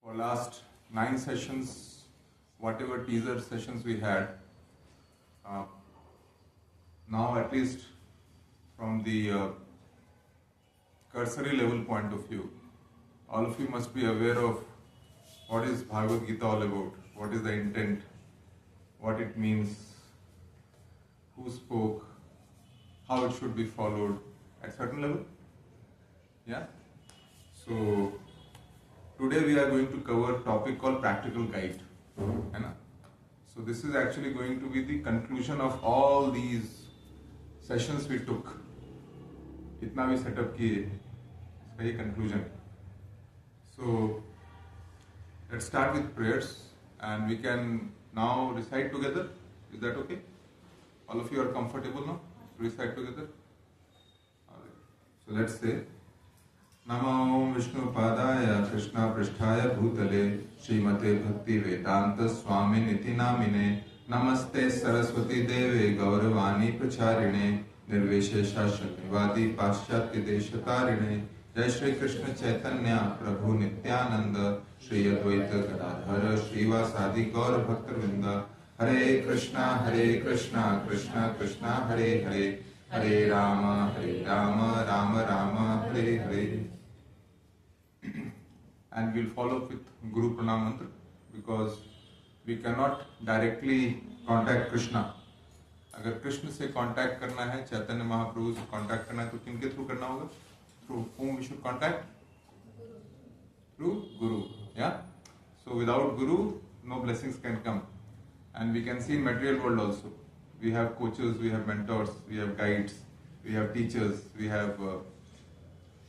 For last 9 sessions, whatever teaser sessions we had, now at least from the cursory level point of view, all of you must be aware of what is Bhagavad Gita all about, what is the intent, what it means, who spoke, how it should be followed at certain level. Yeah? So today we are going to cover a topic called practical guide. So this is actually going to be the conclusion of all these sessions we took. Itna भी setup किए, इसका ये conclusion. So let's start with prayers and we can now recite together. Is that okay? All of you are comfortable now to recite together? Alright. So let's say नमो विष्णुपादाय कृष्णपृष्ठाय भूतले श्रीमते भक्ति वेदांत स्वामी निति नामिने नमस्ते सरस्वती देवे गौरवाणी प्रचारिणे निर्विशेषा शून्यवादी पाश्चात्य देशतारिणे जय श्री कृष्ण चैतन्य प्रभु नित्यानंद श्री अद्वैत गदाधर श्रीवासादि गौर भक्तवृंद हरे Krishna Krishna Krishna Hare Hare Hare Ram Ram Ram Hare Hare. And we'll follow up with Guru Pranam Mantra because we cannot directly contact Krishna. अगर कृष्ण से कांटेक्ट करना है, चैतन्य महाप्रभु से कांटेक्ट करना है तो किनके थ्रू करना होगा? Through whom we should contact? Through Guru. Yeah? So without Guru, no blessings can come. And we can see in material world also. We have coaches, we have mentors, we have guides, we have teachers, we have,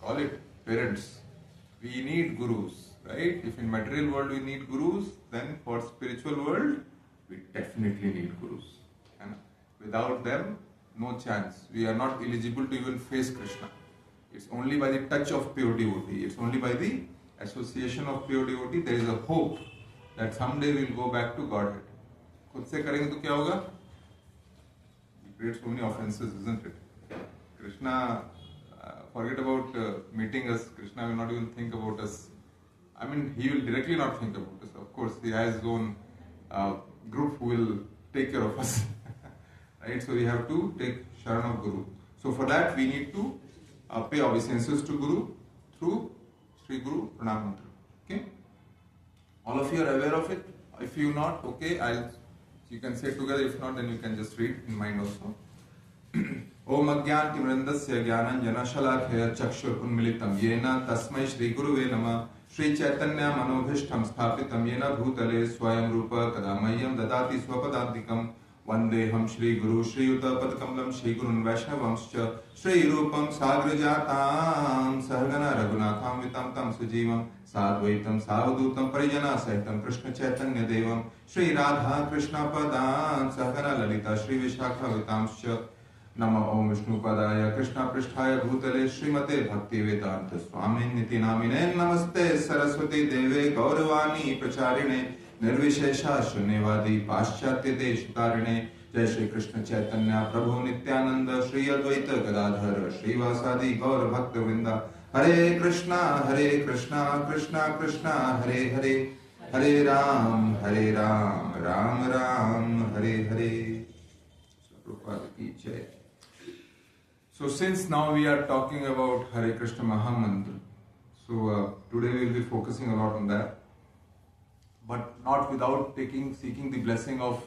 call it parents. We need gurus, right? If in material world we need gurus, then for spiritual world, we definitely need gurus. And without them, no chance. We are not eligible to even face Krishna. It's only by the touch of pure devotee. It's only by the association of pure devotee there is a hope that someday we'll go back to Godhead. खुद से करेंगे तो क्या होगा? We create so many offenses, isn't it? Krishna, forget about meeting us. Krishna will not even think about us. I mean, he will directly not think about us. Of course, he has his own group who will take care of us. Right? So we have to take Sharan of Guru. So for that, we need to pay obeisances to Guru through Sri Guru Pranam Mantra. Okay? All of you are aware of it? If you not, okay, you can say it together. If not, then you can just read in mind also. ओम अज्ञानतिमिरन्दस्य ज्ञानाञ्जनशलाकया चक्षुरुन्मीलितं येन तस्मै श्रीगुरुवे नमः. श्रीचैतन्य मनोभीष्टं स्थापितं येन भूतले स्वयं रूप कदा मह्यं ददाति स्वपदान्तिकं वन्देऽहं श्रीगुरु श्रीयुतपदकमलं श्रीगुरुन् वैष्णवंश्च श्रीरूपं साग्रजातां सहगण रघुनाथान्वितं तं सजीवं साद्वैतं सावधूतं परिजनसहितं कृष्णचैतन्यदेवं श्रीराधा कृष्णपदान् सहगण ललिता श्रीविशाखान्वितांश्च. नमो ओम विष्णुपदाय कृष्णपृष्ठाय भूतले श्रीमते भक्ति वेदांत स्वामी निति नामिने नमस्ते सरस्वती देवे गौरवाणी प्रचारिणे निर्विशेषा शून्यवादी पाश्चात्य देशतारिणे जय श्री कृष्ण चैतन्य प्रभु नित्यानंद श्री अद्वैत गदाधर श्रीवासादि गौर भक्त वृंदा हरे कृष्णा कृष्णा कृष्णा हरे हरे हरे राम राम राम हरे हरे. प्रभुपाद की जय. So since now we are talking about Hare Krishna Mahamantra, so today we will be focusing a lot on that, but not without seeking the blessing of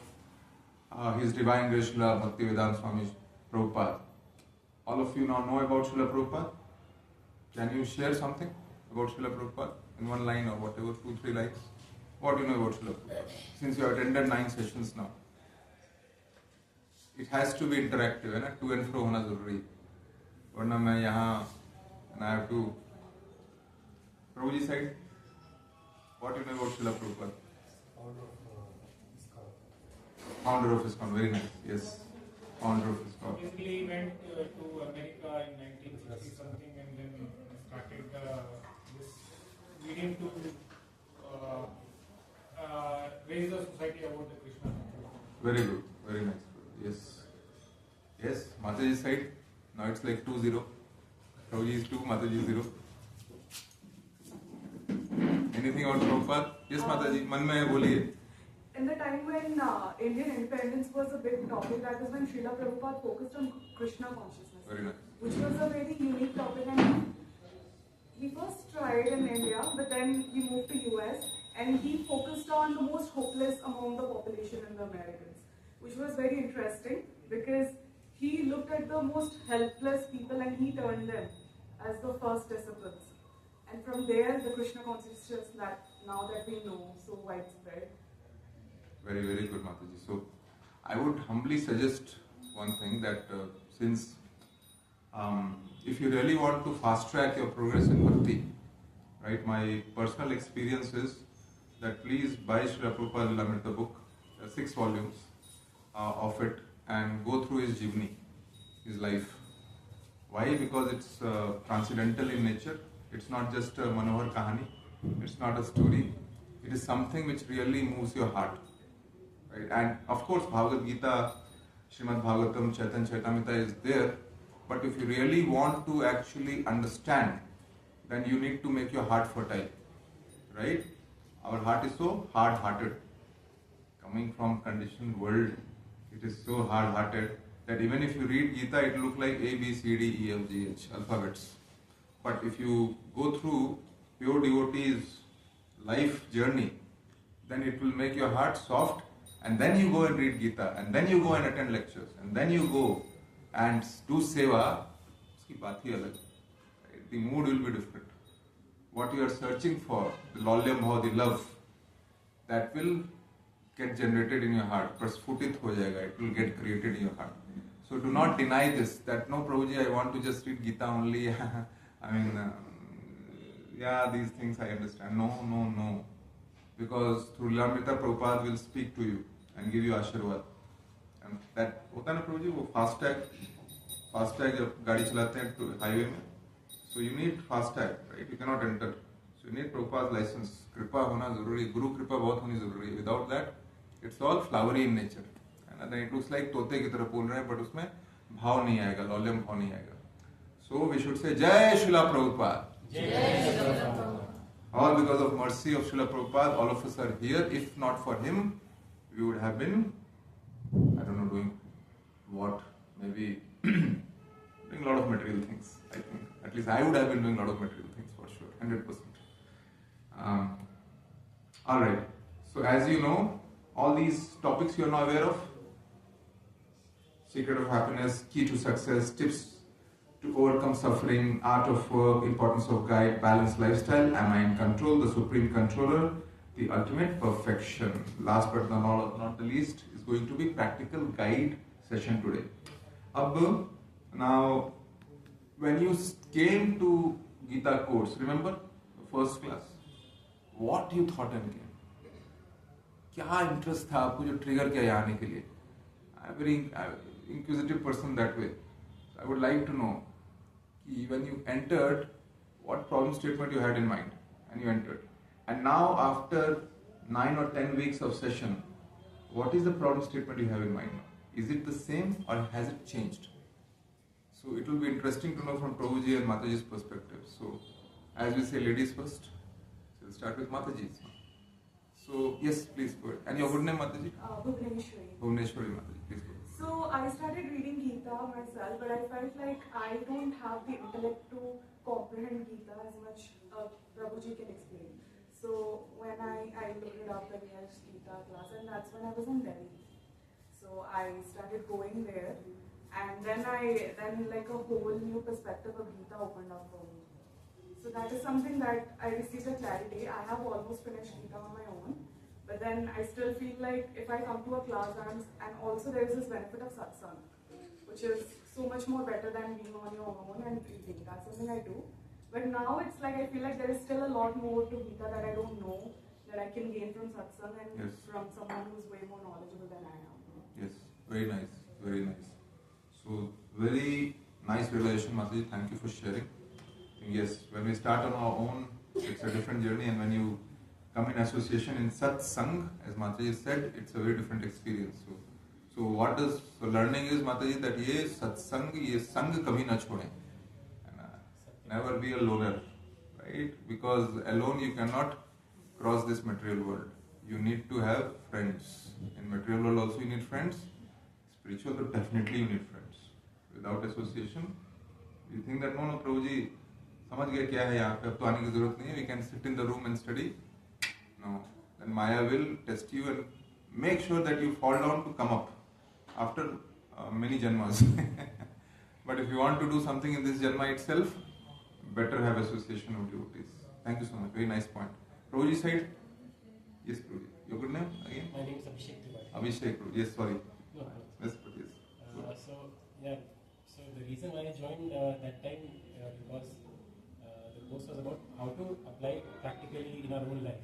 His Divine Grace Srila Bhaktivedanta Swami Prabhupada. All of you now know about Srila Prabhupada. Can you share something about Srila Prabhupada in one line or whatever, 2-3 lines? What do you know about Srila Prabhupada? Since you have attended 9 sessions now. It has to be interactive, है ना? To and fro होना जरूरी. वरना मैं यहाँ and I have to. Prabhuji side, what do you know about Srila Prabhupada? Founder of ISKCON, very nice. Yes, founder of ISKCON. Basically, went to America in 1960 something, and then started this medium to raise the society about the Krishna. Very good, very nice. Yes, Mataji side. Now it's like 2-0. Prabhuji is 2, Mataji is 0. Anything about Prabhupada? Yes, Mataji, man mein hai, boliye. In the time when Indian independence was a big topic, that is when Srila Prabhupada focused on Krishna consciousness, Very nice. which was a very unique topic. And he first tried in India, but then he moved to US, and he focused on the most hopeless among the population in the Americans, which was very interesting because he looked at the most helpless people and he turned them as the first disciples. And from there, the Krishna consciousness that now that we know so widespread. Very, very good, Mataji. So, I would humbly suggest one thing that since if you really want to fast track your progress in bhakti, right, my personal experience is that please buy Srila Prabhupada Lilamrita book, 6 volumes of it, and go through his jivni, his life. Why? Because it's transcendental in nature. It's not just a Manohar Kahani. It's not a story. It is something which really moves your heart. Right? And of course, Bhagavad Gita, Srimad Bhagavatam, Chaitanya Charitamrita is there. But if you really want to actually understand, then you need to make your heart fertile. Right? Our heart is so hard-hearted. Coming from conditioned world, it is so hard-hearted that even if you read Gita, it will look like A, B, C, D, E, F, G, H, alphabets. But if you go through pure devotee's life journey, then it will make your heart soft, and then you go and read Gita, and then you go and attend lectures, and then you go and do seva. Uski baat hi alag. The mood will be different. What you are searching for, the lolyam bhav, the love, that will get generated in your heart. Prasfutit ho jayega. It will get created in your heart. So do not deny this, that no Prabhuji, I want to just read Gita only. I mean, yeah, these things I understand. No. Because through Lilamrita, Prabhupada will speak to you and give you Ashirwad. And that, होता है ना प्रभु जी, वो FASTag जब गाड़ी चलाते हैं highway में, so you need FASTag, right? You cannot enter. So you need Prabhupada's license. कृपा होना जरूरी, गुरु कृपा बहुत होनी जरूरी. Without that, it's all flowery in nature. And then it looks like तोते की तरह बोल रहे हैं, but उसमें भाव नहीं आएगा, लॉलियम भाव नहीं आएगा. So we should say Jai Srila Prabhupada. All because of mercy of Srila Prabhupada, all of us are here. If not for him, we would have been, I don't know, doing what? Maybe doing a lot of material things, I think. At least I would have been doing a lot of material things for sure, 100%. Alright, so as you know, all these topics you are now aware of. Secret of happiness, key to success, tips to overcome suffering, art of work, importance of guide, balanced lifestyle, am I in control, the supreme controller, the ultimate perfection. Last but not the least is going to be practical guide session today. Now, when you came to Gita course, remember the first class, what you thought and came? क्या interest था आपको जो trigger किया यहाँ आने के लिए? I'm a very inquisitive person that way. I would like to know when you entered, what problem statement you had in mind, and you entered. And now after 9 or 10 weeks of session, what is the problem statement you have in mind now? Is it the same or has it changed? So it will be interesting to know from Prabhuji and Mataji's perspective. So as we say, ladies first. So we'll start with Mataji. So yes, please go ahead. And your good name, Mataji? Bhuvaneshwari. Bhuvaneshwari Mataji, please go ahead. So I started reading Gita myself, but I felt like I don't have the intellect to comprehend Gita as much Prabhuji can explain. So when I looked it up, the nearest Gita class, and that's when I was in Delhi. So I started going there, and then like a whole new perspective of Gita opened up for me. So that is something that I received a clarity. I have almost finished Gita on my own. But then I still feel like if I come to a class and also there is this benefit of satsang, which is so much more better than being on your own and reading. That's something I do. But now it's like I feel like there is still a lot more to Gita that I don't know, that I can gain from satsang and from someone who's way more knowledgeable than I am. Yes, very nice, very nice. So very nice realization, Mataji. Thank you for sharing. Yes, when we start on our own, it's a different journey, and when you come in association in satsang, as Mataji said, it's a very different experience. So what does learning is, Mataji, that ye satsang, ye sang kabhi na chhode. Never be a loner, right? Because alone you cannot cross this material world. You need to have friends. In material world also you need friends. Spiritual, but definitely you need friends. Without association, you think that no, Prabhuji, समझ गया क्या है यहाँ पे, अब तो आने की जरूरत नहीं है. We can sit in the room and study. No, then Maya will test you and make sure that you fall down to come up after many janmas. But if you want to do something in this janma itself, better have association of devotees. Thank you so much. Very nice point. Prabhuji side? Yes, Prabhuji. Your good name again? My name is Abhishek Tiwari. Abhishek Prabhuji. Yes, sorry. No, Yes, but yes. So the reason why I joined that time because the course was about how to apply practically in our own life.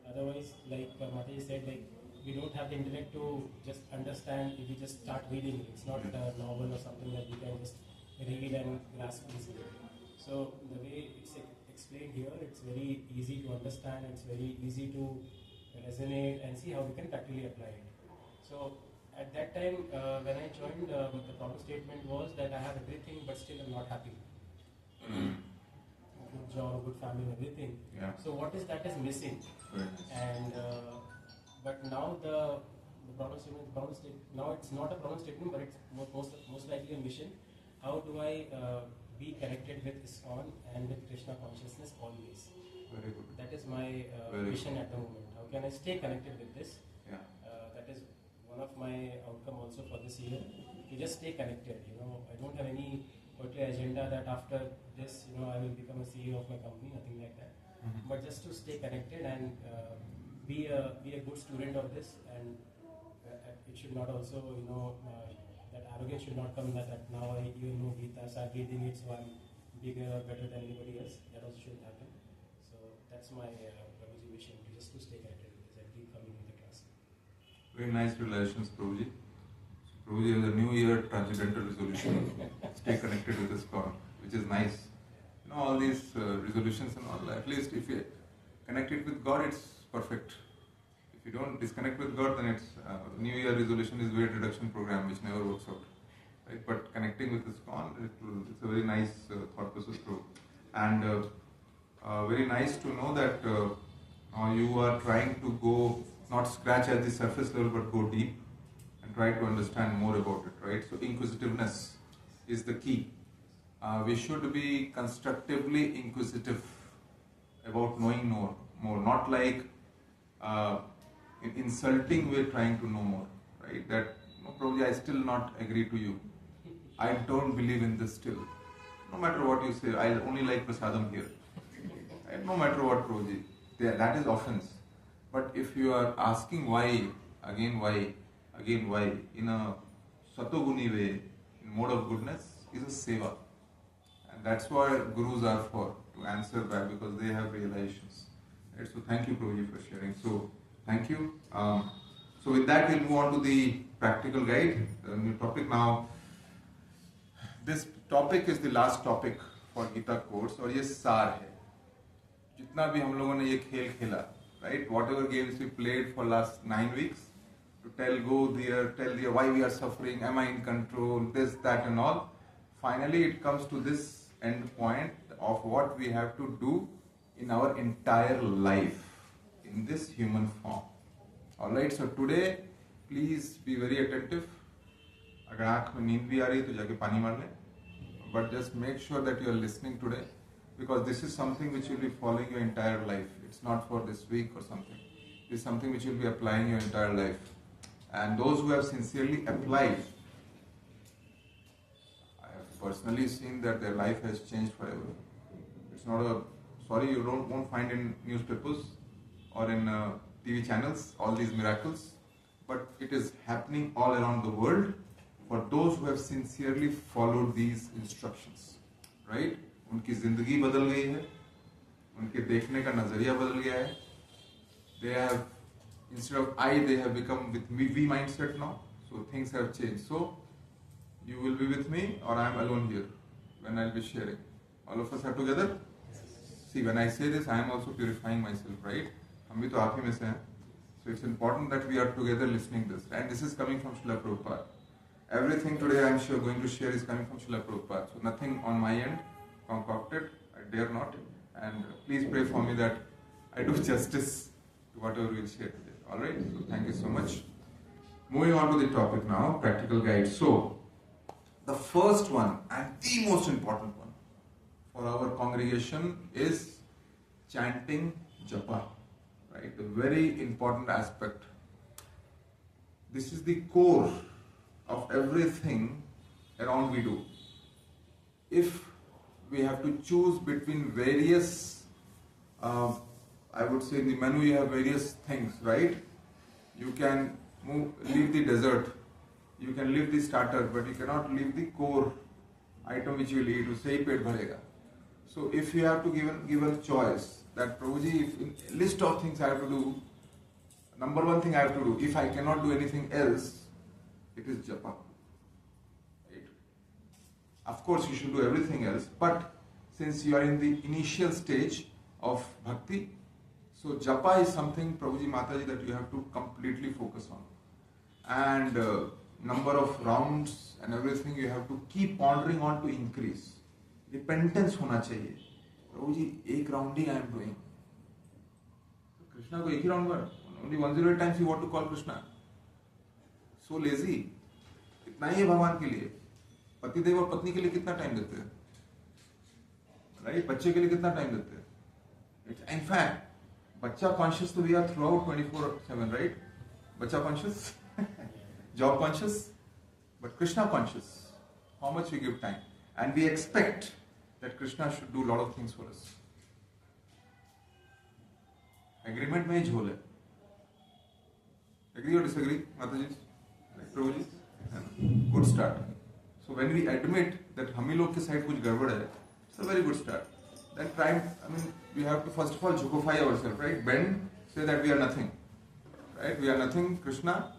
Otherwise, like Mataji said, like we don't have the intellect to just understand if we just start reading. It's not a novel or something that we can just read and grasp easily. So the way it's explained here, it's very easy to understand. It's very easy to resonate and see how we can practically apply it. So at that time, when I joined, the problem statement was that I have everything, but still I'm not happy. Good job, good family, and everything. Yeah. So what is that is missing? Very nice. And but now the problem statement, now it's not a problem statement, but it's most likely a mission. How do I be connected with ISKCON and with Krishna consciousness always? Very good. That is my Very mission at the moment. How can I stay connected with this? Yeah. That is one of my outcome also for this year. To just stay connected. I don't have any particular agenda that after this, I will become a CEO of my company. Nothing like that. Mm-hmm. But just to stay connected and be a good student of this, and it should not also, that arrogance should not come that now I even know Gita, start reading it, so I'm bigger or better than anybody else. That also shouldn't happen. So that's my Prabhuji vision, just to stay connected with this and keep coming in the class. Very nice relations, Prabhuji. Prabhuji has a New Year transcendental resolution. Stay connected with ISKCON, which is nice. All these resolutions and all, at least if you connect it with God, it's perfect. If you don't disconnect with God, then it's New Year resolution is weight reduction program, which never works out. Right? But connecting with ISKCON, it's a very nice thought process too. And very nice to know that you are trying to go, not scratch at the surface level, but go deep and try to understand more about it, right? So inquisitiveness is the key. We should be constructively inquisitive about knowing more, not like in insulting way trying to know more, right? That probably I still not agree to you. I don't believe in this still. No matter what you say, I only like prasadam here. Right? No matter what, Prabhuji, that is offense. But if you are asking why, in a satoguni way, in mode of goodness, is a seva. And that's what gurus are for, to answer back, because they have realizations. Right? So thank you, Prabhuji, for sharing. So thank you. So with that, we'll move on to the practical guide, the new topic now. This topic is the last topic for Gita course, और ये सार है. जितना भी हम लोगों ने ये खेल खेला, right? Whatever games we played for last 9 weeks, to tell why we are suffering, am I in control, this, that and all. Finally, it comes to this end point of what we have to do in our entire life, in this human form. Alright, so today, please be very attentive. अगर आँख में नींद भी आ रही है तो जाके पानी मार लें. But just make sure that you are listening today, because this is something which will be following your entire life. It's not for this week or something. It is something which will be applying your entire life. And those who have sincerely applied, I have personally seen that their life has changed forever. It's not you won't find in newspapers or in TV channels all these miracles, but it is happening all around the world for those who have sincerely followed these instructions, right? उनकी जिंदगी बदल गई है, उनके देखने का नजरिया बदल गया है. They have, instead of I, they have become with we mindset now. So things have changed. So you will be with me, or I am alone here when I will be sharing. All of us are together. See, when I say this, I am also purifying myself, right? हम भी तो आप ही में से हैं. So it's important that we are together listening this. And this is coming from Srila Prabhupada. Everything today I am sure going to share is coming from Srila Prabhupada. So nothing on my end concocted, I dare not. And please pray for me that I do justice to whatever we'll share today. Alright, so thank you so much. Moving on to the topic now, practical guide. So, the first one and the most important one for our congregation is chanting japa, right? A very important aspect. This is the core of everything around we do. If we have to choose between various, I would say in the menu you have various things, right? You can leave the dessert, you can leave the starter, but you cannot leave the core item which you will eat, usse hi pet bharega. So if you have to give a choice that Prabhuji, if in a list of things I have to do, number one thing I have to do, if I cannot do anything else, it is japa. Right? Of course you should do everything else, but since you are in the initial stage of bhakti, so japa is something, Prabhuji, Mataji, that you have to completely focus on. And number of rounds and everything you have to keep pondering on to increase. Repentance होना चाहिए. Prabhuji, एक rounding I am doing. Krishna को एक ही round पर. Only 108 times you want to call Krishna. So lazy. इतना ही है भगवान के लिए. पतिदेव और पत्नी के लिए कितना टाइम देते हैं? Right? बच्चे के लिए कितना टाइम देते हैं? In fact, बच्चा conscious तो we are throughout 24/7, right? बच्चा conscious, job conscious, but Krishna conscious. How much we give time, and we expect that Krishna should do a lot of things for us. Agreement में ही झोल है. Agree or disagree, Mataji? Like Prabhuji? Good start. So when we admit that हम ही लोग के side कुछ गड़बड़ है, it's a very good start. Then try, we have to first of all jokify ourselves, right? Bend, say that we are nothing. Right? We are nothing. Krishna,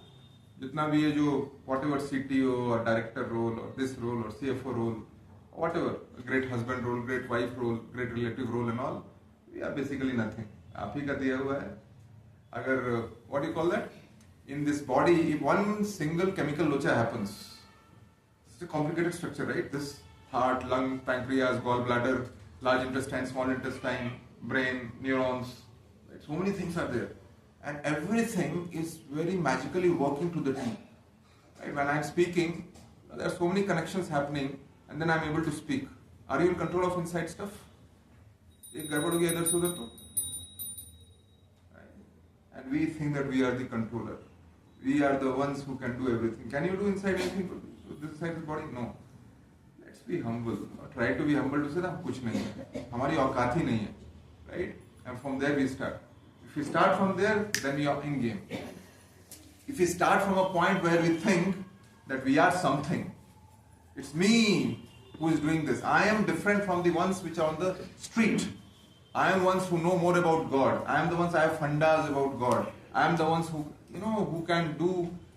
जितना भी है जो whatever CTO or director role or this role or CFO role, whatever, great husband role, great wife role, great relative role and all, we are basically nothing. आप ही का दिया हुआ है. अगर, what do you call that? In this body, if one single chemical locha happens, it's a complicated structure, right? This heart, lung, pancreas, gallbladder, large intestine, small intestine, brain, neurons, right? So many things are there. And everything is very magically working to the T. Right? When I am speaking, there are so many connections happening, and then I am able to speak. Are you in control of inside stuff? एक गड़बड़ हो गया इधर से उधर तो, and we think that we are the controller. We are the ones who can do everything. Can you do inside anything to this side of the body? No. Let's be humble. Try to be humble to say that कुछ नहीं है, हमारी औकात ही नहीं है, right? And from there we start. If we start from there, then we are in game. If we start from a point where we think that we are something, it's me who is doing this. I am different from the ones which are on the street. I am ones who know more about God. I am the ones I have fundas about God. I am the ones who who can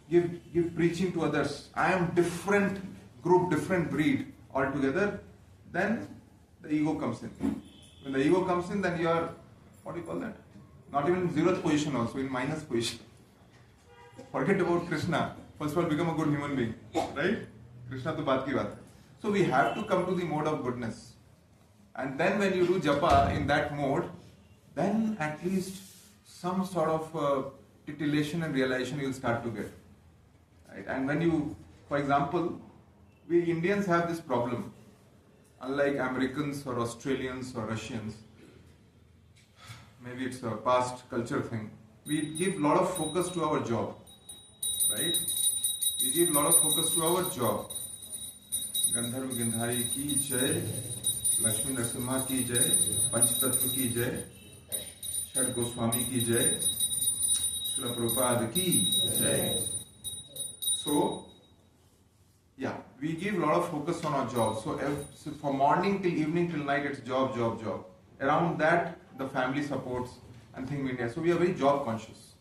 give preaching to others. I am different group, different breed altogether. Then the ego comes in. When the ego comes in, then you are, what do you call that? Not even in zeroth position also, in minus position. Forget about Krishna. First of all, become a good human being. Right? Krishna to baat ki baat hai. So we have to come to the mode of goodness. And then when you do japa in that mode, then at least some sort of titillation and realization you will start to get. Right? And when you, for example, we Indians have this problem. Unlike Americans or Australians or Russians, maybe it's a past culture thing, we give a lot of focus to our job. Right? We give a lot of focus to our job. Gandharv Gandhari ki jai, Lakshmi Narasimha ki jai, Panchatattva ki jai, Shad Goswami ki jai, Srila Prabhupada ki jai. So, yeah, we give a lot of focus on our job. So from morning till evening till night, it's job, job, job. Around that, the family supports and things in India. So we are very job conscious,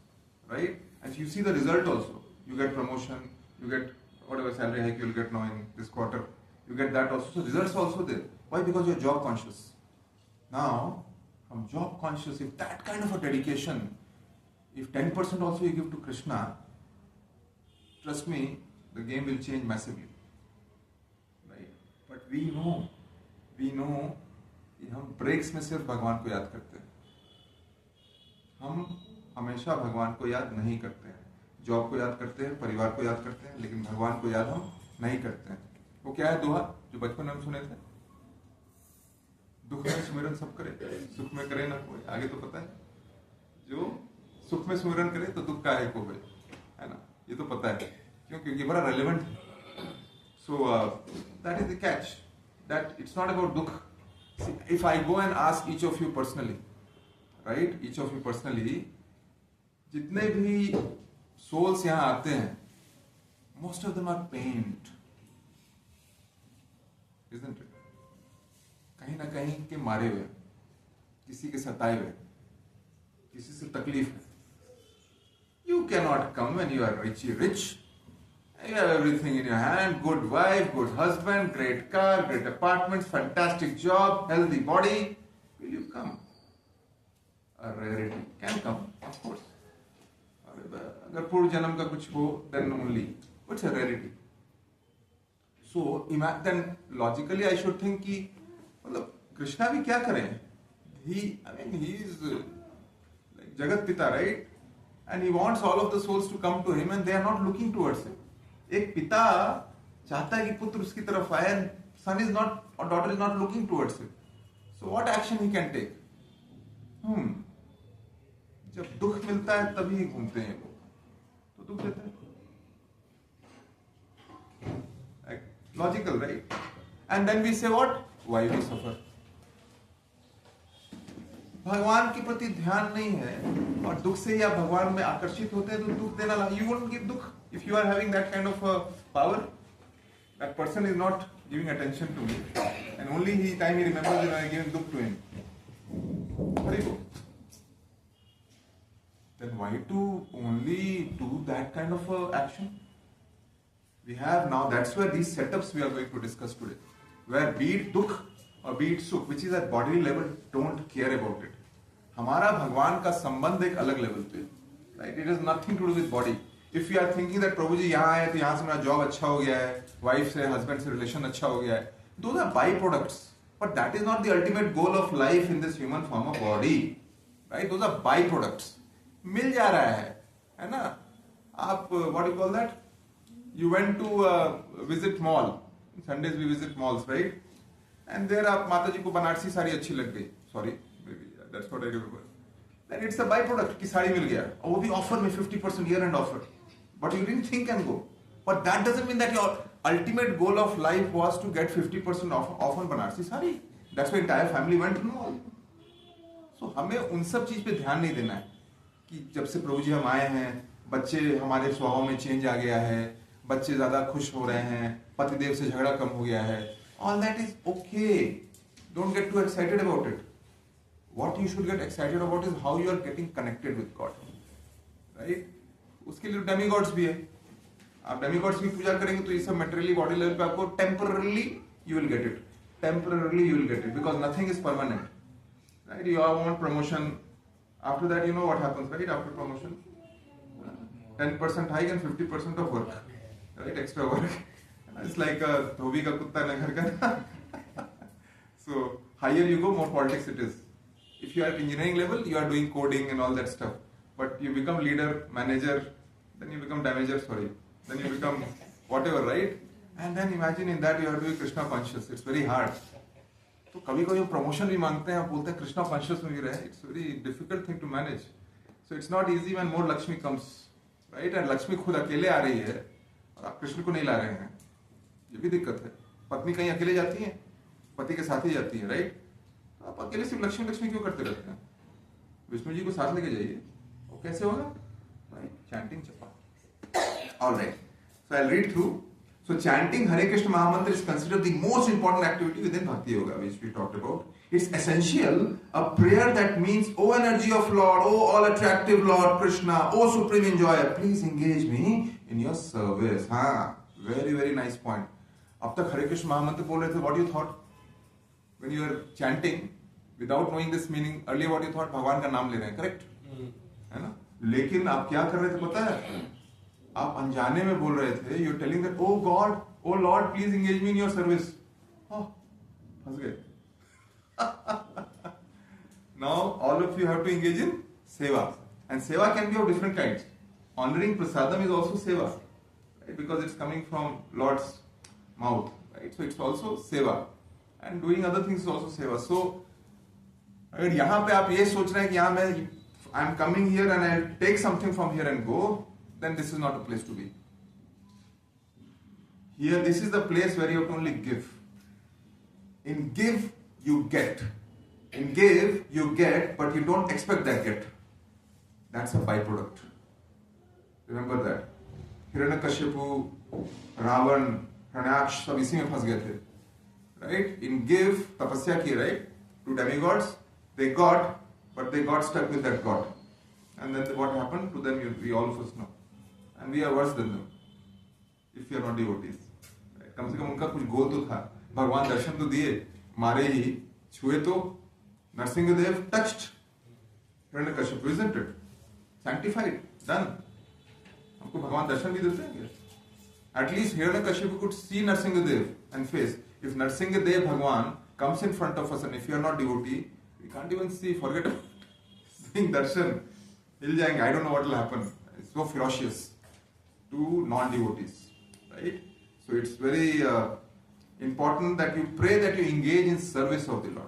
right? And you see the result also. You get promotion, you get whatever salary hike you'll get now in this quarter. You get that also. So results also there. Why? Because you're job conscious. Now, from job conscious, if that kind of a dedication, if 10% also you give to Krishna, trust me, the game will change massively. Right? But we know कि हम breaks में सिर्फ भगवान को याद करते हैं. हम हमेशा भगवान को याद नहीं करते हैं। जॉब को याद करते हैं, परिवार को याद करते हैं, लेकिन भगवान को याद हम नहीं करते हैं। वो क्या है दोहा जो बचपन में हम सुने थे? दुख में सुमिरन सब करे, सुख में करे ना कोई। आगे तो पता है, जो सुख में सुमिरन करे तो दुख काहे को होए, है ना? ये तो पता है, क्यों? क्योंकि बड़ा रेलेवेंट है। So that is the catch, that it's not about dukh. See, if I go and ask each of you personally, right, each of you personally, जितने भी souls यहाँ आते हैं, most of them are pained, isn't it? कहीं ना कहीं के मारे हुए, किसी के सताए हुए, किसी से तकलीफ है। You cannot come when you are rich. You have everything in your hand, good wife, good husband, great car, great apartments, fantastic job, healthy body. Will you come? A rarity can come, of course. अगर पूर्व जन्म का कुछ हो, then only. It's a rarity. So, then logically I should think कि मतलब कृष्णा भी क्या करें? He is like Jagat Pita, right? And he wants all of the souls to come to him, and they are not looking towards him. एक पिता चाहता है कि पुत्र उसकी तरफ आए, and son is not or daughter is not looking towards him. So what action he can take? जब दुख मिलता है तभी घूमते हैं लोग, तो दुख देते हैं. Logical, right? And then we say what? Why we suffer? भगवान के प्रति ध्यान नहीं है और दुख से या भगवान में आकर्षित होते हैं तो दुख देना. You won't give दुख if you are having that kind of power. That person is not giving attention to me, and only time he remembers that I am giving dukh to him. Very good. Then why to only do that kind of action? We have now, that's where these setups we are going to discuss today, where be it dukh or be it sukh, which is at bodily level, don't care about it. हमारा भगवान का संबंध एक अलग level पे, right? It has nothing to do with body. If you are thinking that प्रभु जी यहाँ आए तो यहाँ से मेरा जॉब अच्छा हो गया है, वाइफ से हस्बैंड से रिलेशन अच्छा हो गया है, those are by-products. But that is not the ultimate goal of life in this human form of body, right? Those are by-products. मिल जा रहा है ना? आप what do you call that? You went to visit mall. Sundays we visit malls, right? And there आप माता जी को बनारसी साड़ी अच्छी लग गई. Sorry, maybe that's what I remember. Then it's a byproduct कि साड़ी मिल गया और वो भी ऑफर में 50% year end offer. But you didn't think and go. But that doesn't mean that your ultimate goal of life was to get 50% off on Banarasi sari. That's why entire family went to mall. So हमें उन सब चीज पे ध्यान नहीं देना है कि जब से प्रभु जी हम आए हैं, बच्चे हमारे स्वभाव में चेंज आ गया है, बच्चे ज्यादा खुश हो रहे हैं, पतिदेव से झगड़ा कम हो गया है. All that is okay. Don't get too excited about it. What you should get excited about is how you are getting connected with God. Right? उसके लिए demigods भी है. आप demigods की पूजा करेंगे तो ये सब materially body level पे आपको temporarily you will get it. Temporarily you will get it because nothing is permanent. Right? You all want promotion. After that, you know what happens, right? After promotion, 10% hike and 50% of work, right? Extra work. It's like a dhobi ka kutta na ghar ka. So higher you go, more politics it is. If you are at engineering level, you are doing coding and all that stuff. But you become leader, manager, then you become damager, then you become whatever, right? And then imagine in that you are doing Krishna conscious. It's very hard. तो कभी कभी promotion भी मांगते हैं, बोलते हैं Krishna conscious में भी रहे. It's very difficult thing to manage. So it's not easy when more Lakshmi comes, right? And Lakshmi खुद अकेले आ रही है और आप कृष्ण को नहीं ला रहे हैं. ये भी दिक्कत है. पत्नी कहीं अकेले जाती है, पति के साथ ही जाती है, राइट? तो आप अकेले सिर्फ लक्ष्मी लक्ष्मी क्यों करते रहते हैं? विष्णु जी को साथ लेके जाइए. वो कैसे होगा? चैंटिंग जपा. Alright, so I will read through. So chanting Hare Krishna Mahamantra is considered the most important activity within Bhakti Yoga, which we talked about. It's essential, a prayer that means, "Oh energy of Lord, oh all attractive Lord Krishna, oh supreme enjoyer, please engage me in your service." Very very nice point. अब तक Hare Krishna Mahamantra बोल रहे थे. What you thought when you were chanting without knowing this meaning? Earlier what you thought? भगवान का नाम ले रहे हैं, correct? है ना? लेकिन आप क्या कर रहे थे पता है? आप अनजाने में बोल रहे थे. You telling that, O God, O Lord, please engage me in your service. फंस गए. Now all of you have to engage in seva. And seva can be of different kinds. Honoring prasadam is also seva, right? Because it's coming from Lord's mouth, right? So it's also seva. And doing other things is also seva. So, अगर यहाँ पे आप ये सोच रहे हैं कि यहाँ मैं I am coming here and I'll take something from here and go, then this is not a place to be. Here, this is the place where you have to only give. In give, you get. In give, you get, but you don't expect that get. That's a byproduct. Remember that. Hiranyakashipu, Ravan, Hiranyaksh, सब इसी में फंस गए थे. Right? In give, tapasya की, right? To demigods, they got, but they got stuck with that god. And then what happened to them, we all of us know. And we are worse than them. If you are not devotees. Right? कम से कम उनका कुछ गोल तो था. भगवान दर्शन तो दिए, मारे ही, छुए तो, Nrsimhadev touched Hiranyakashipu, isn't it? Sanctified, done. हमको भगवान दर्शन भी देते हैं. At least Hiranyakashipu could see Nrsimhadev and face. If Nrsimhadev Bhagwan comes in front of us and if you are not devotee, we can't even see, forget about seeing darshan. Hil jayenge, I don't know what will happen. It's so ferocious to non-devotees, right? So it's very important that you pray that you engage in service of the Lord.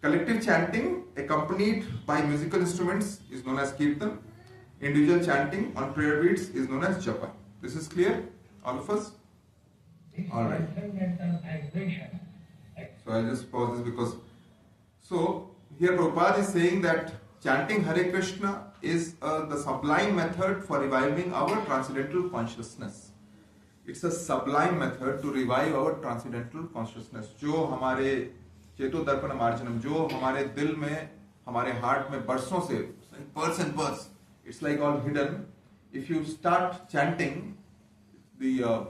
Collective chanting accompanied by musical instruments is known as kirtan. Individual chanting on prayer beads is known as japa. This is clear, all of us? All right. So I'll just pause this because. So here Prabhupada is saying that chanting Hare Krishna is the sublime method for reviving our transcendental consciousness. It's a sublime method to revive our transcendental consciousness. जो हमारे चेतो दर्पण मार्जनम, जो हमारे दिल में, हमारे heart में बरसों से, pearls and pearls, it's like all hidden. If you start chanting, the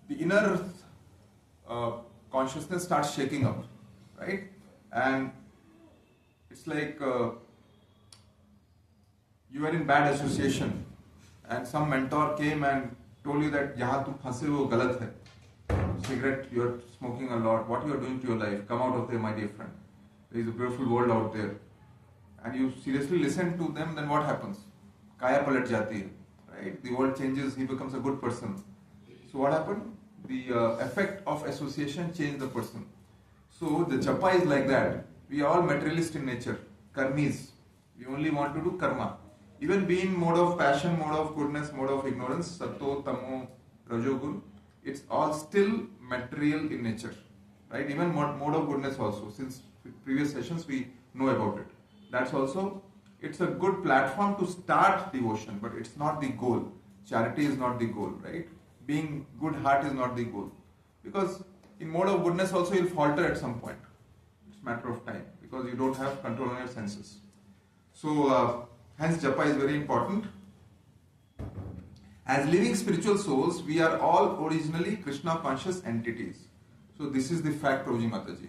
inner consciousness starts shaking up, right? And it's like you are in bad association and some mentor came and told you that जहाँ तुम फंसे हो गलत है. Cigarette, you are smoking a lot. What you are doing to your life? Come out of there, my dear friend. There is a beautiful world out there. And you seriously listen to them, then what happens? Kaya palat jati hai, right? The world changes, he becomes a good person. So what happened? The effect of association changed the person. So the japa is like that. We are all materialist in nature, karmis. We only want to do karma. Even be in mode of passion, mode of goodness, mode of ignorance, sato, tamo, rajogun, it's all still material in nature, right? Even mode of goodness also. Since previous sessions we know about it. That's also, it's a good platform to start devotion, but it's not the goal. Charity is not the goal, right? Being good heart is not the goal. Because in mode of goodness also you'll falter at some point. It's a matter of time because you don't have control on your senses. So hence japa is very important. As living spiritual souls, we are all originally Krishna conscious entities. So this is the fact, Prabhuji Mataji.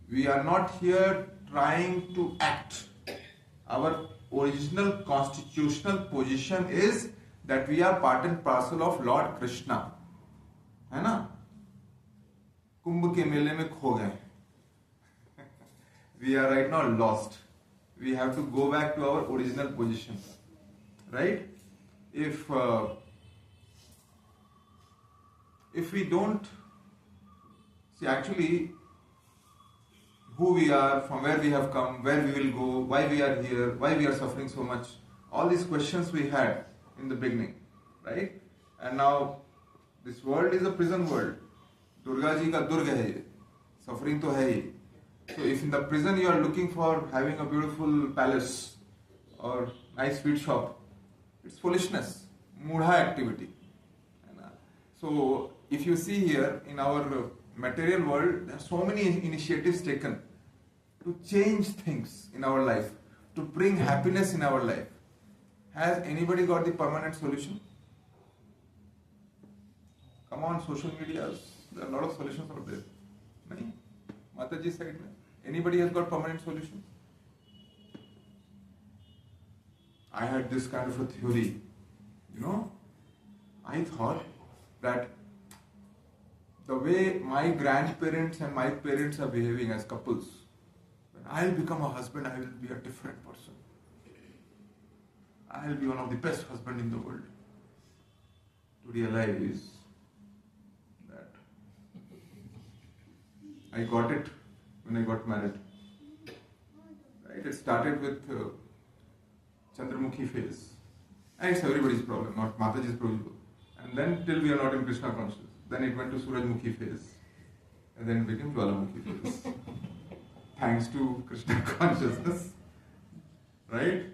We are not here trying to act. Our original constitutional position is that we are part and parcel of Lord Krishna. है ना? कुंभ के मेले में खो गए. We are right now lost. We have to go back to our original position. Right? If we don't see actually who we are, from where we have come, where we will go, why we are here, why we are suffering so much, all these questions we had in the beginning, right? And now this world is a prison world. Durga ji ka durg hai ye. Suffering to hai. So if in the prison you are looking for having a beautiful palace or nice sweet shop, it's foolishness, mudha activity. So if you see here in our material world, there are so many initiatives taken to change things in our life, to bring happiness in our life. Has anybody got the permanent solution? Come on, social media, there are a lot of solutions out there. Nahin? Mataji side, anybody has got permanent solution? I had this kind of a theory, I thought that the way my grandparents and my parents are behaving as couples, when I'll become a husband, I will be a different person. I'll be one of the best husband in the world. To realize that I got it when I got married. Right? It started with Chandramukhi phase. And it's everybody's problem, not Mataji's problem. And then till we are not in Krishna conscious. Then it went to Surajmukhi phase. And then it became Jwalamukhi phase. Thanks to Krishna consciousness. Right?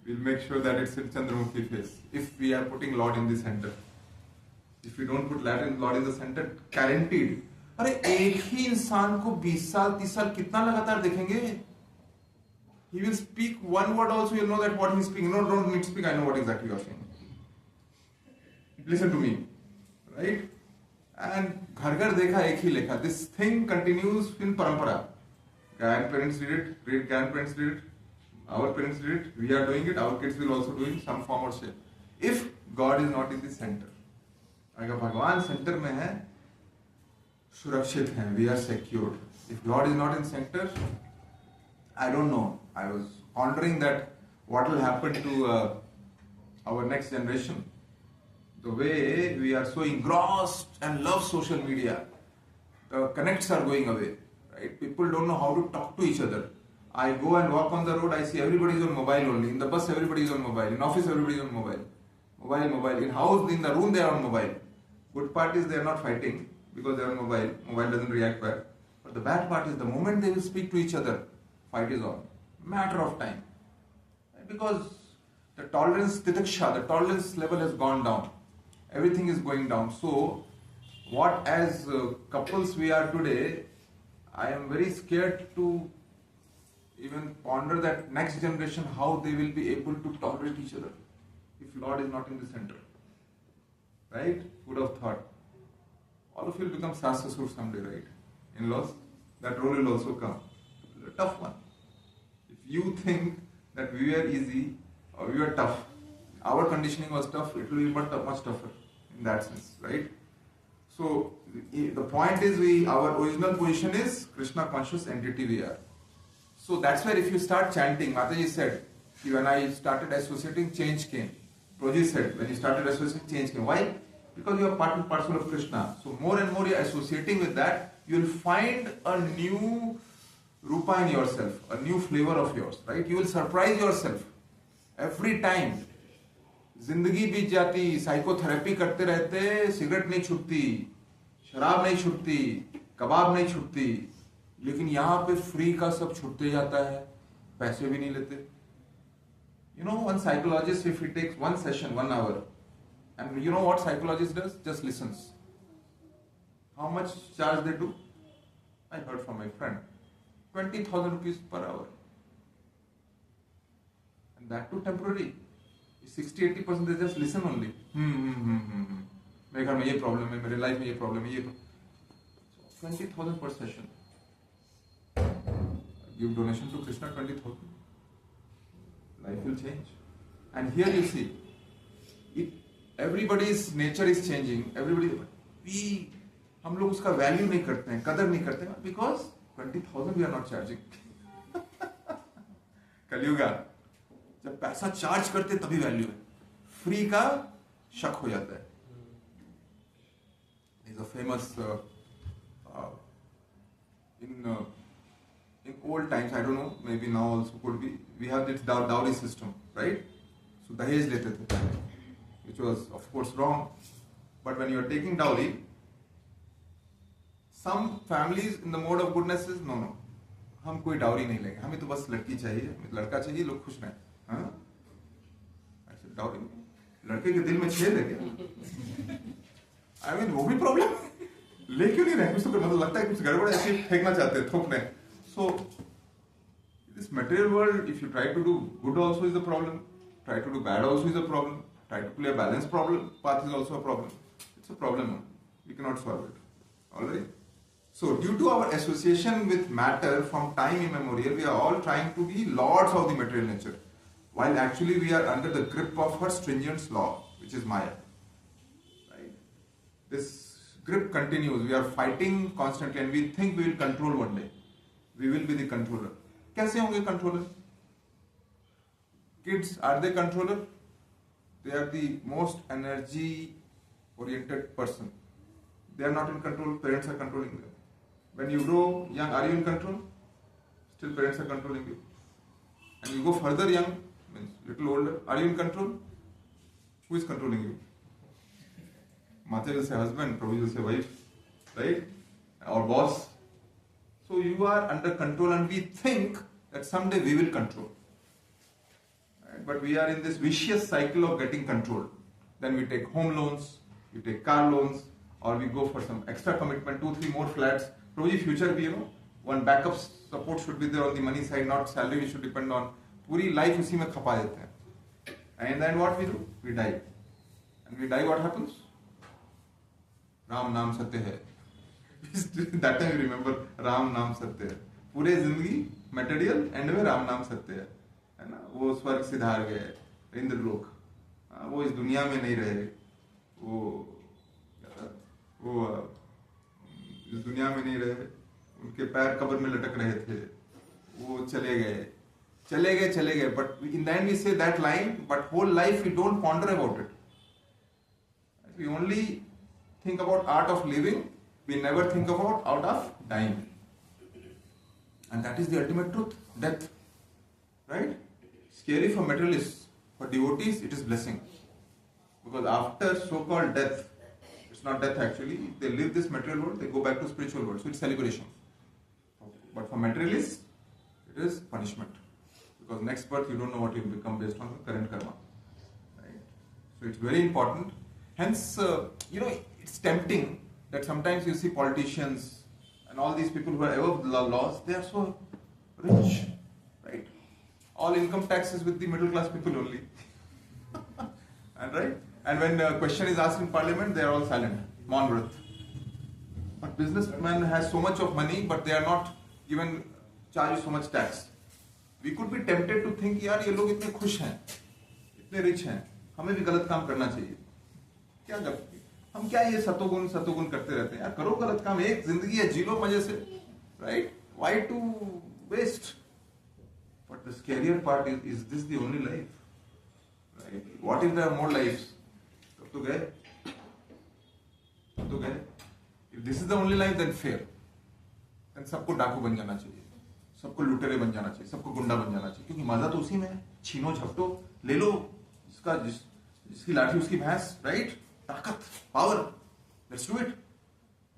We'll make sure that it's in Chandramukhi phase. If we are putting Lord in the center. If we don't put Lord in the center, guaranteed. अरे एक ही इंसान को 20 साल 30 साल कितना लगातार देखेंगे? He will speak one word also, you'll know that what he's speaking. No, don't need to speak, I know what exactly you're saying. Listen to me. Right? And घर घर देखा एक ही लेखा. This thing continues in parampara. Grandparents did it, great grandparents did it, our parents did it, we are doing it, our kids will also do it in some form or shape. If God is not in the center. अगर भगवान centre में है, सुरक्षित हैं, we are secured. If God is not in center, I don't know. I was pondering that what will happen to our next generation. The way we are so engrossed and love social media, the connects are going away. Right? People don't know how to talk to each other. I go and walk on the road, I see everybody is on mobile only. In the bus, everybody is on mobile. In office, everybody is on mobile. Mobile. In house, in the room, they are on mobile. Good part is they are not fighting because they are on mobile. Mobile doesn't react back. But the bad part is the moment they will speak to each other, fight is on. Matter of time. Because the tolerance, titiksha, the tolerance level has gone down. Everything is going down. So, what as couples we are today, I am very scared to even ponder that next generation, how they will be able to tolerate each other if Lord is not in the center. Right? Would have thought. All of you will become Sas Sassur someday, right? In-laws. That role will also come. A tough one. If you think that we were easy or we were tough, our conditioning was tough, it will be much tougher in that sense, right? So the point is, our original position is Krishna conscious entity we are. So that's where if you start chanting, Mataji said, when I started associating, change came. Prabhuji said, when you started associating, change came. Why? Because you are part and parcel of Krishna. So more and more you are associating with that, you will find a new rupa in yourself, a new flavor of yours, right? You will surprise yourself every time. जिंदगी बीत जाती, psychotherapy करते रहते, cigarette नहीं छूटती, शराब नहीं छूटती, कबाब नहीं छूटती, लेकिन यहाँ पे फ्री का सब छूटते जाता है, पैसे भी नहीं लेते. You know, one psychologist, if he takes one session, 1 hour, and you know what psychologist does? Just listens. How much charge they do? I heard from my friend. 20,000 rupees per hour. And that too temporary. 60-80% they just listen only. मेरे घर में ये problem है, मेरे life में ये problem है, ये 20,000 per session. Give donation to Krishna, 20,000. Life will change. And here you see, everybody's nature is changing. हम लोग उसका वैल्यू नहीं करते हैं, कदर नहीं करते हैं, because 20,000 we are not charging. Kalyuga, जब पैसा चार्ज करते तभी वैल्यू है, फ्री का शक हो जाता है. There's a famous in old times, I don't know, maybe now also could be, we have this dowry system, right? So दहेज लेते थे पहले, which was of course wrong. But when you are taking dowry, some families in the mode of goodness is no, हम कोई dowry नहीं लेंगे, हमें तो बस लड़की चाहिए, लड़का चाहिए, लोग खुश रहें. हाँ? ऐसे डाउरी लड़के के दिल में छेद है क्या? I mean, वो भी प्रॉब्लम ले क्यों नहीं रहे? कुछ तो मतलब लगता है कुछ गड़बड़ ऐसे फेंकना चाहते हैं, थोपने. So this material world, if you try to do good also is a problem, try to do bad also is a problem, try to play a balanced problem path is also a problem. It's a problem. We cannot solve it. Alright? So due to our association with matter from time immemorial, we are all trying to be lords of the material nature, while actually we are under the grip of her stringent law, which is Maya. Right? This grip continues. We are fighting constantly and we think we will control one day. We will be the controller. कैसे होंगे controller? Kids, are they controller? they are the most energy oriented person. They are not in control, parents are controlling them. When you grow young, are you in control? Still parents are controlling you. And you go further young, means little older, are you in control? Who is controlling you? Mata will say husband, Prabhu will say wife, right? Or boss. So you are under control and we think that someday we will control. Right? But we are in this vicious cycle of getting controlled. Then we take home loans, we take car loans, or we go for some extra commitment, 2-3 more flats. Probably future भी, one backup support should be there on the money side, not salary we should depend on. पूरी life उसी में खपा देते हैं. And then what we do? We die. And we die, what happens? Ram नाम सत्य है. That time you remember, Ram नाम सत्य है. पूरे जिंदगी मटेरियल एंड में राम नाम सत्य है ना. वो स्वर्ग सिधार गए, इंद्रलोक, वो इस दुनिया में नहीं रहे, वो इस दुनिया में नहीं रहे, उनके पैर कब्र में लटक रहे थे, वो चले गए. But in the end we say that line, but whole life we don't ponder about it. We only think about art of living. We never think about art of dying. And that is the ultimate truth, death. Right? Scary for materialists. For devotees, it is blessing. Because after so-called death, it's not death actually, they leave this material world, they go back to spiritual world. So it's celebration. But for materialists, it is punishment. Because next birth, you don't know what you will become based on the current karma. Right? So it's very important. Hence, it's tempting that sometimes you see politicians and all these people who are above the laws, they are so rich, right? All income taxes with the middle class people only. And right? And when a question is asked in parliament, they are all silent. Maun Vrat. But businessman has so much of money, but they are not even charged so much tax. We could be tempted to think, यार ये लोग इतने खुश हैं, इतने rich हैं, हमें भी गलत काम करना चाहिए. क्या जब हम क्या ये सतोगुण करते रहते हैं? यार करो गलत काम, एक जिंदगी है, जी लो मजे से, right? Why to waste? But the scarier part is this the only life? Right? What if there are more lives? तब तो गए. If this is the only life, then fair. Then सबको डाकू बन जाना चाहिए, सबको लुटेरे बन जाना चाहिए, सबको गुंडा बन जाना चाहिए, क्योंकि मजा तो उसी में है. छीनो झपटो, ले लो, जिसकी लाठी उसकी भैंस, right? ताकत, power. Let's do it.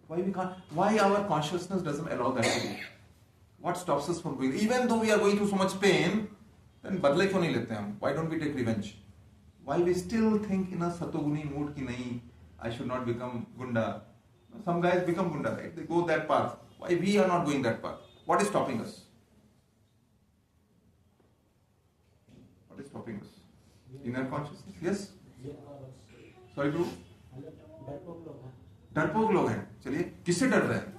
Why we can't? Why our consciousness doesn't allow that to be? What stops us from doing? Even though we are going through so much pain, then बदले क्यों नहीं लेते हम? Why don't we take revenge? Why we still think in a satoguni mood ki nahi, I should not become gunda. Some guys become gunda, right? They go that path. Why we are not going that path? What is stopping us? What is stopping us? Inner consciousness? Yes? Sorry bro? डरपोक लोग हैं. चलिए, किससे डर रहे हैं?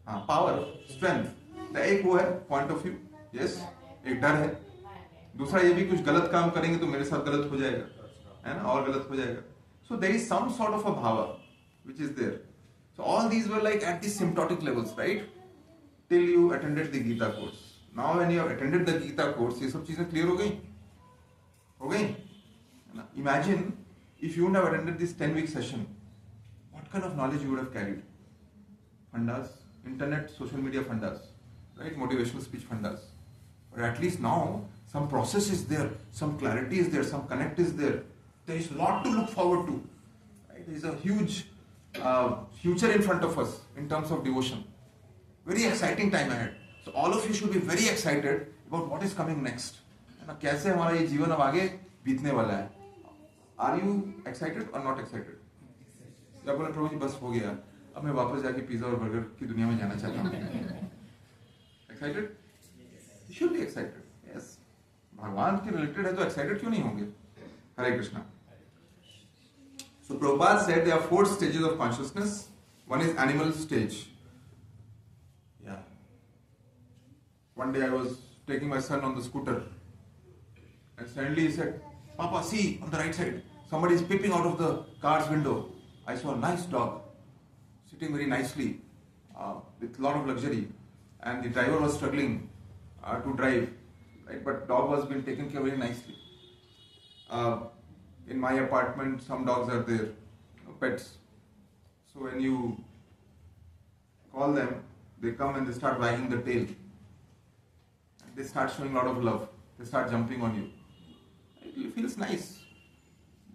हाँ, power, strength. एक वो है पॉइंट ऑफ व्यू. यस, एक डर है. दूसरा ये भी कुछ गलत काम करेंगे तो मेरे साथ गलत हो जाएगा, है ना, और गलत हो जाएगा. So there is some sort of a bhava which is there. So all these were like at the symptotic levels, right? Till you attended the Gita course. Now when you have attended the Gita course, ये सब चीजें clear हो गई. Imagine if you wouldn't have attended this 10-week session, what kind of knowledge you would have carried? Fundas, internet, social media fundas, right? Motivational speech fundas. But at least now, some process is there, some clarity is there, some connect is there. There is a lot to look forward to. Right? There is a huge future in front of us in terms of devotion. Very exciting time ahead. So all of you should be very excited about what is coming next. ना कैसे हमारा ये जीवन अब आगे बीतने वाला है. Are you excited or not excited? या बोला प्रभु जी बस हो गया, अब मैं वापस जाके पिज्जा और बर्गर की दुनिया में जाना चाहता हूँ. Excited? You should be excited. Yes. भगवान के रिलेटेड है तो excited क्यों नहीं होंगे? Hare Krishna. So Prabhupada said there are 4 stages of consciousness. One is animal stage. Yeah. One day I was taking my son on the scooter, and suddenly he said, "Papa, see on the right side, somebody is peeping out of the car's window. I saw a nice dog sitting very nicely with a lot of luxury, and the driver was struggling to drive. right? But dog was been taken care very nicely. In my apartment, some dogs are there, pets. So when you call them, they come and they start wagging the tail. And they start showing a lot of love. They start jumping on you. It feels nice,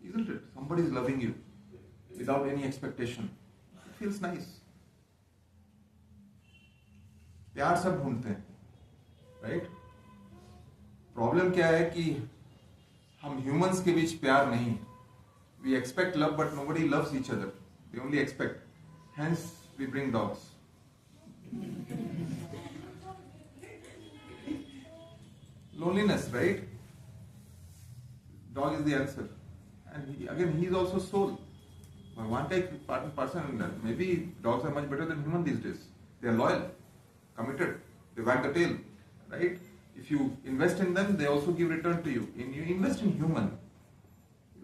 isn't it? Somebody is loving you without any expectation. It feels nice. प्यार सब ढूंढते हैं, right? Problem क्या है कि हम humans के बीच प्यार नहीं. We expect love, but nobody loves each other. They only expect. Hence, we bring dogs. Loneliness, right? Dog is the answer. And he is also soul. One type person, maybe dogs are much better than humans these days. They are loyal, committed. They wag the tail, right? If you invest in them, they also give return to you. If you invest in human,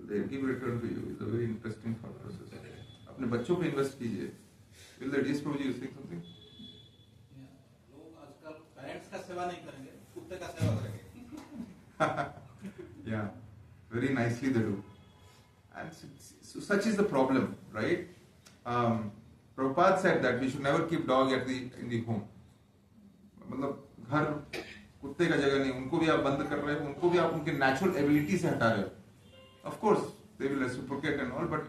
they give return to you. It's a very interesting thought process. अपने बच्चों पे invest कीजिए. Will the DS Prabhu ji saying something? लोग आजकल parents का सेवा नहीं करेंगे, कुत्ते का सेवा करेंगे. Yeah, very nicely they do. And so such is the problem, right? Prabhupada said that we should never keep dog in the home. मतलब घर कुत्ते का जगह नहीं, उनको भी आप बंद कर रहे हो, उनको भी आप उनके नेचुरल एबिलिटी से हटा रहे हो. Of course, they will reciprocate and all, but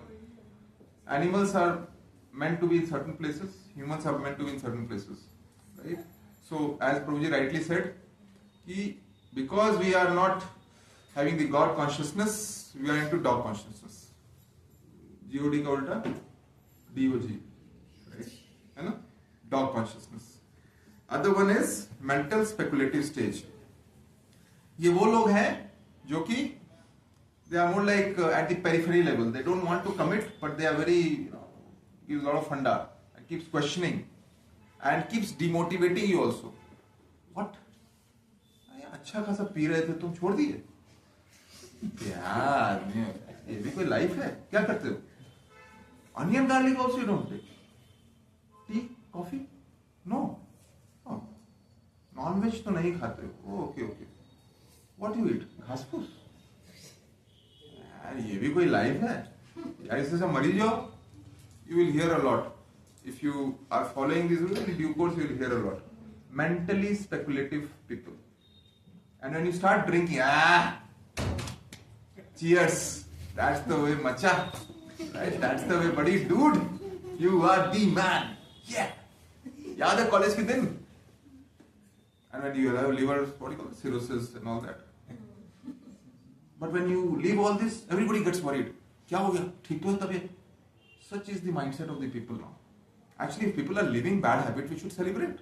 animals are meant to be in certain places, humans are meant to be in certain places, right? So, as Prabhuji rightly said, because we are not having the God consciousness, we are into dog consciousness. God का उल्टा DOG, right? है ना? Dog consciousness. Other one is mental speculative stage. ये वो लोग हैं जो कि they are more like at the periphery level. They don't want to commit, but they are very gives a lot of funda and keeps questioning and keeps demotivating you also. What? अच्छा खासा P रहे थे तुम छोड़ दिए? यार ये भी कोई लाइफ है? क्या करते हो? Onion garlic also you don't take. Tea, coffee? No. Oh. Non-veg तो नहीं खाते हो? Oh, okay. What do you eat? घास फूस? यार ये भी कोई लाइफ है? यार इससे सब मरी जाओ? You will hear a lot. If you are following this rule, in due course you will hear a lot. Mentally speculative people. And when you start drinking, cheers. That's the way, macha. Right? That's the way, buddy. Dude, you are the man. Yeah. याद है college के दिन? And when you have liver, what do you call it? Cirrhosis and all that. But when you leave all this, everybody gets worried. क्या हो गया? ठीक तो है तबीयत? Such is the mindset of the people now. Actually, if people are living bad habit, we should celebrate.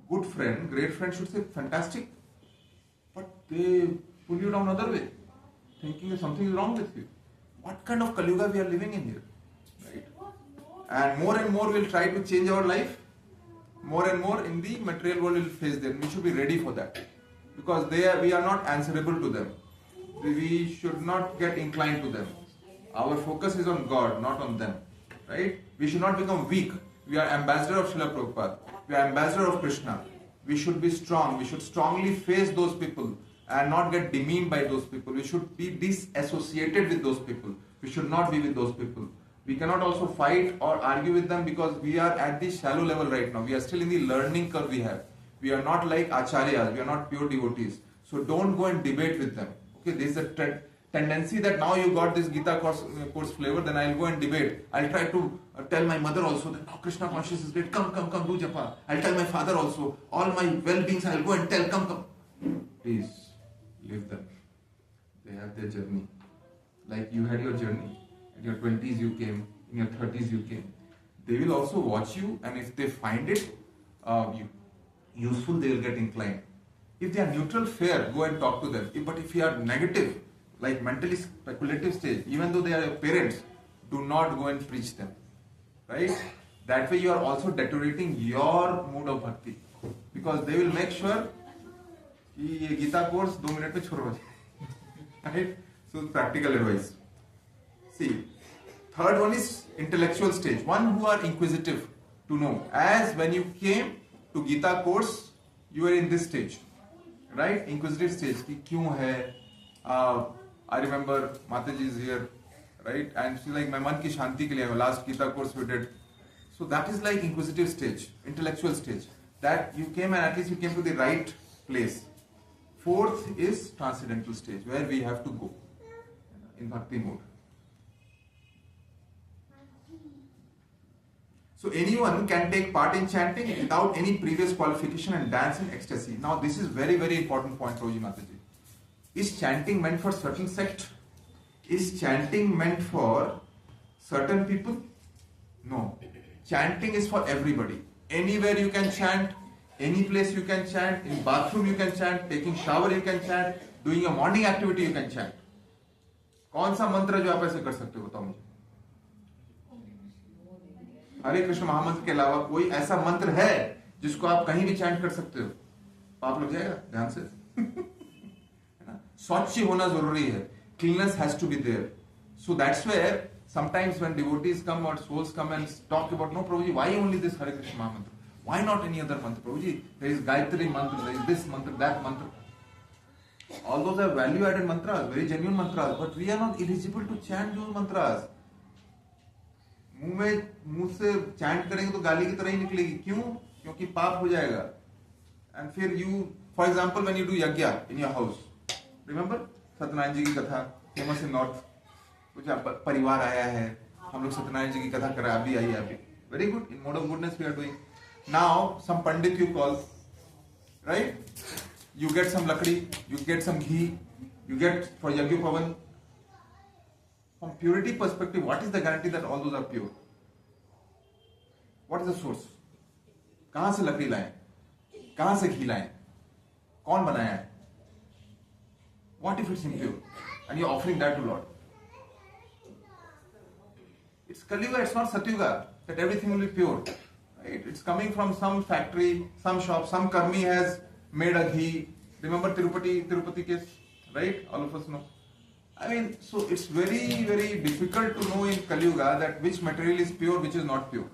Good friend, great friend should say, fantastic. But they pull you down another way, thinking that something is wrong with you. What kind of Kalyuga we are living in here? Right? And more we'll try to change our life. More and more in the material world will face them. We should be ready for that. Because we are not answerable to them. We should not get inclined to them. Our focus is on God, not on them. Right? We should not become weak. We are ambassador of Srila Prabhupada. We are ambassador of Krishna. We should be strong. We should strongly face those people and not get demeaned by those people. We should be disassociated with those people. We should not be with those people. We cannot also fight or argue with them because we are at the shallow level right now. We are still in the learning curve we have. We are not like acharyas. We are not pure devotees. So don't go and debate with them. Okay, there is a tendency that now you got this Gita course flavor, then I'll go and debate. I'll try to tell my mother also that now Krishna consciousness is great. Come, do japa. I'll tell my father also. All my well-beings I'll go and tell. Come. Please, leave them. They have their journey. Like you had your journey. In your 20s you came. In your 30s you came. They will also watch you, and if they find it useful, they will get inclined. If they are neutral, fair, go and talk to them. But if you are negative, like mentally speculative stage, even though they are your parents, do not go and preach them. Right? That way you are also deteriorating your mood of bhakti. Because they will make sure कि ये Gita course 2 minutes में छोड़ बजे. Right? So practical advice. See, third one is intellectual stage. One who are inquisitive to know. As when you came to Gita course, you were in this stage. right? Inquisitive stage ki kyun hai? I remember Mataji is here, right? And she's like, मैं मन की शांति के लिए last Gita course we did. So that is like inquisitive stage, intellectual stage. That you came and at least you came to the right place. Fourth is transcendental stage, where we have to go in bhakti mode. So anyone can take part in chanting without any previous qualification and dance in ecstasy. Now this is very, very important point, Prabhuji Mataji. Is chanting meant for certain sect? Is chanting meant for certain people? No. Chanting is for everybody. Anywhere you can chant, any place you can chant, in bathroom you can chant, taking shower you can chant, doing a morning activity you can chant. कौन सा मंत्र जो आप ऐसे कर सकते हो बताओ मुझे? हरे कृष्ण महामंत्र के अलावा कोई ऐसा मंत्र है जिसको आप कहीं भी चैंट कर सकते हो? पाप लग जाएगा ध्यान से. स्वच्छ होना जरूरी है. Cleanliness has to be there. So that's where sometimes when devotees come or souls come and talk about, no Prabhuji, why only this Hare Krishna Mahamantra? Why not any other mantra? Prabhuji, there is Gayatri mantra, there is this mantra, that mantra. All those are value-added mantras, very genuine mantras, but we are not eligible to chant those mantras. मुंह से chant करेंगे तो गाली की तरह ही निकलेगी. क्यों? क्योंकि पाप हो जाएगा. And फिर you, for example, when you do yajna in your house, remember Satyanarayan जी की कथा, फेमस इन नॉर्थ. कुछ परिवार आया है, हम लोग सत्यनारायण जी की कथा करा, अभी आई अभी. Very good. In mode of goodness we are doing. Now some pandit you call, right? You get some lakdi, you get some ghee, you get for yagyu pavan. From purity perspective, what is the guarantee that all those are pure? What is the source? कहां से लकड़ी लाएं? कहां से घी लाएं? कौन बनाया है? What if it's impure? And you're offering that to Lord. It's Kaliyuga, it's not Satyuga, that everything will be pure. Right? It's coming from some factory, some shop, some karmi has made a ghee. Remember Tirupati case? Right? All of us know. I mean, so it's very, very difficult to know in Kaliyuga that which material is pure, which is not pure.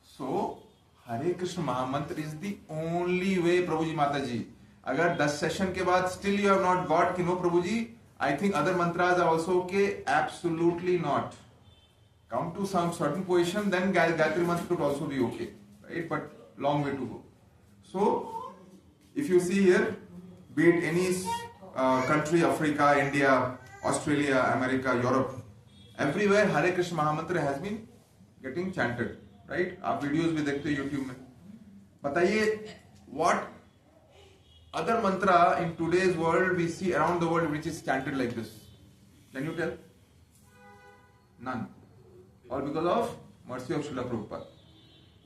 So, Hare Krishna Mahamantra is the only way, Prabhuji Mataji. अगर 10 session के बाद still you have not got कि no Prabhuji, I think other mantras are also okay. Absolutely not. Come to some certain position, then Gayatri mantra could also be okay, right? But long way to go. So, if you see here, be it any country, Africa, India, Australia, America, Europe, everywhere Hare Krishna Mahamantra has been getting chanted, right? आप videos भी देखते हो YouTube में. बताइए what other mantra in today's world we see around the world which is chanted like this? Can you tell? None. All because of mercy of Srila Prabhupada,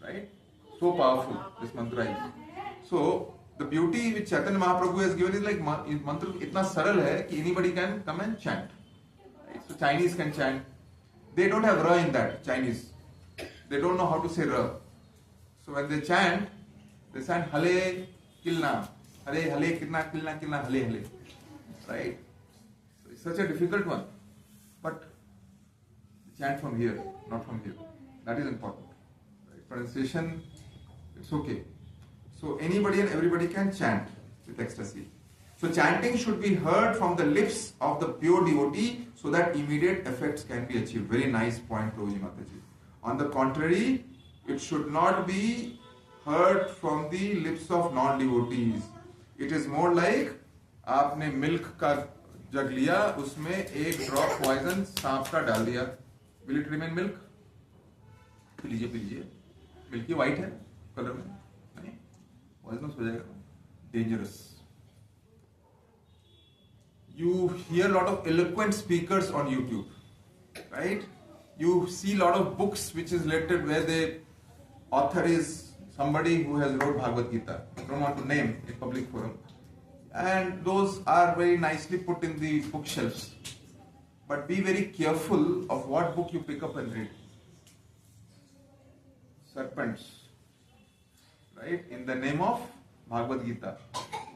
right? So powerful this mantra is. So the beauty which Chaitanya Mahaprabhu has given is like mantra itna saral hai ki anybody can come and chant. Right? So Chinese can chant. They don't have ra in that, Chinese. They don't know how to say ra. So when they chant Hale Kilna. Hare Hale Kilna Kilna Kilna Hale Hale. Right? So it's such a difficult one. But chant from here, not from here. That is important. Right? Pronunciation, it's okay. So anybody and everybody can chant with ecstasy. So chanting should be heard from the lips of the pure devotee so that immediate effects can be achieved. Very nice point, Prabhuji Mataji. On the contrary, it should not be heard from the lips of non-devotees. It is more like आपने milk का जग लिया, उसमें एक drop poison सांप का डाल दिया. Will it remain milk? P लीजिए. Milk की white है कलर में. नहीं, poisonous हो जाएगा. Dangerous. You hear a lot of eloquent speakers on YouTube, right? You see a lot of books which is related where the author is somebody who has wrote Bhagavad Gita. I don't want to name in public forum. And those are very nicely put in the bookshelves. But be very careful of what book you pick up and read. Serpents, right? In the name of Bhagavad Gita.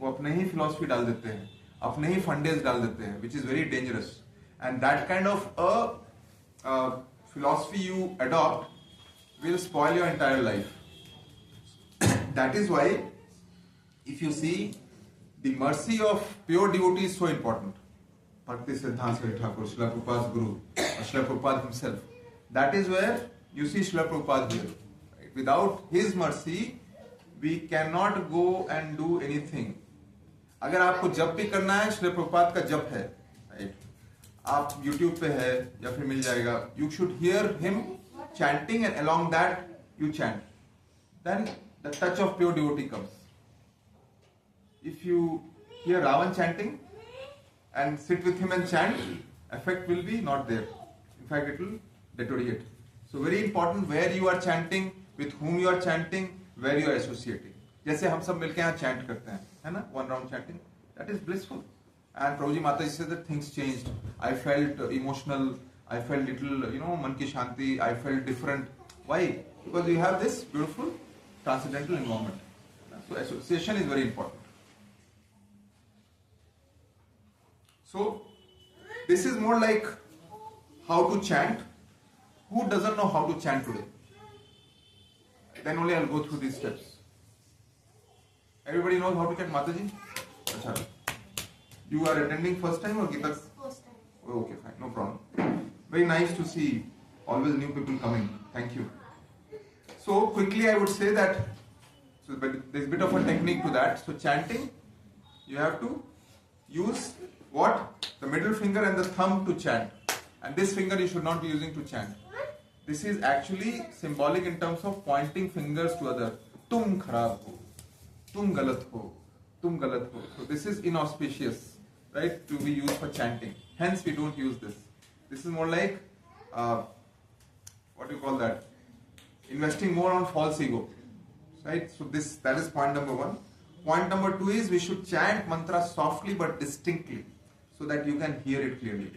वो अपने ही philosophy डाल देते हैं, अपने ही fundays डाल देते हैं, which is very dangerous. And that kind of a philosophy you adopt will spoil your entire life. That is why, if you see the mercy of pure devotee is so important. Bhakti Siddhanta Saraswati Thakur, Srila Prabhupada's Guru, or Srila Prabhupada himself. That is where you see Srila Prabhupada here. Right? Without his mercy, we cannot go and do anything. अगर आपको जप भी करना है, श्रील प्रभुपाद का जप है, right? आप YouTube पे है या फिर मिल जाएगा. You should hear him chanting and along that you chant. Then the touch of pure devotee comes. If you hear Ravan chanting and sit with him and chant, effect will be not there. In fact, it will deteriorate. So very important where you are chanting, with whom you are chanting, where you are associating. जैसे हम सब मिलके यहाँ chant करते हैं, है ना? One round chanting, that is blissful. And Prabhuji Mataji said that things changed. I felt emotional. I felt little, man ki shanti. I felt different. Why? Because you have this beautiful transcendental environment. So association is very important. So this is more like how to chant. Who doesn't know how to chant today? Then only I'll go through these steps. Everybody knows how to chant Mataji? Achha. You are attending first time or Gita? First time. Oh, okay, fine, no problem. Very nice to see always new people coming. Thank you. So quickly I would say that, but there's a bit of a technique to that. So chanting, you have to use what? The middle finger and the thumb to chant. And this finger you should not be using to chant. This is actually symbolic in terms of pointing fingers to other. Tum kharab ho, tum galat ho, tum galat ho. So this is inauspicious, right, to be used for chanting. Hence we don't use this. This is more like, what do you call that? Investing more on false ego, right? So that is point number one. Point number two is we should chant mantra softly but distinctly so that you can hear it clearly.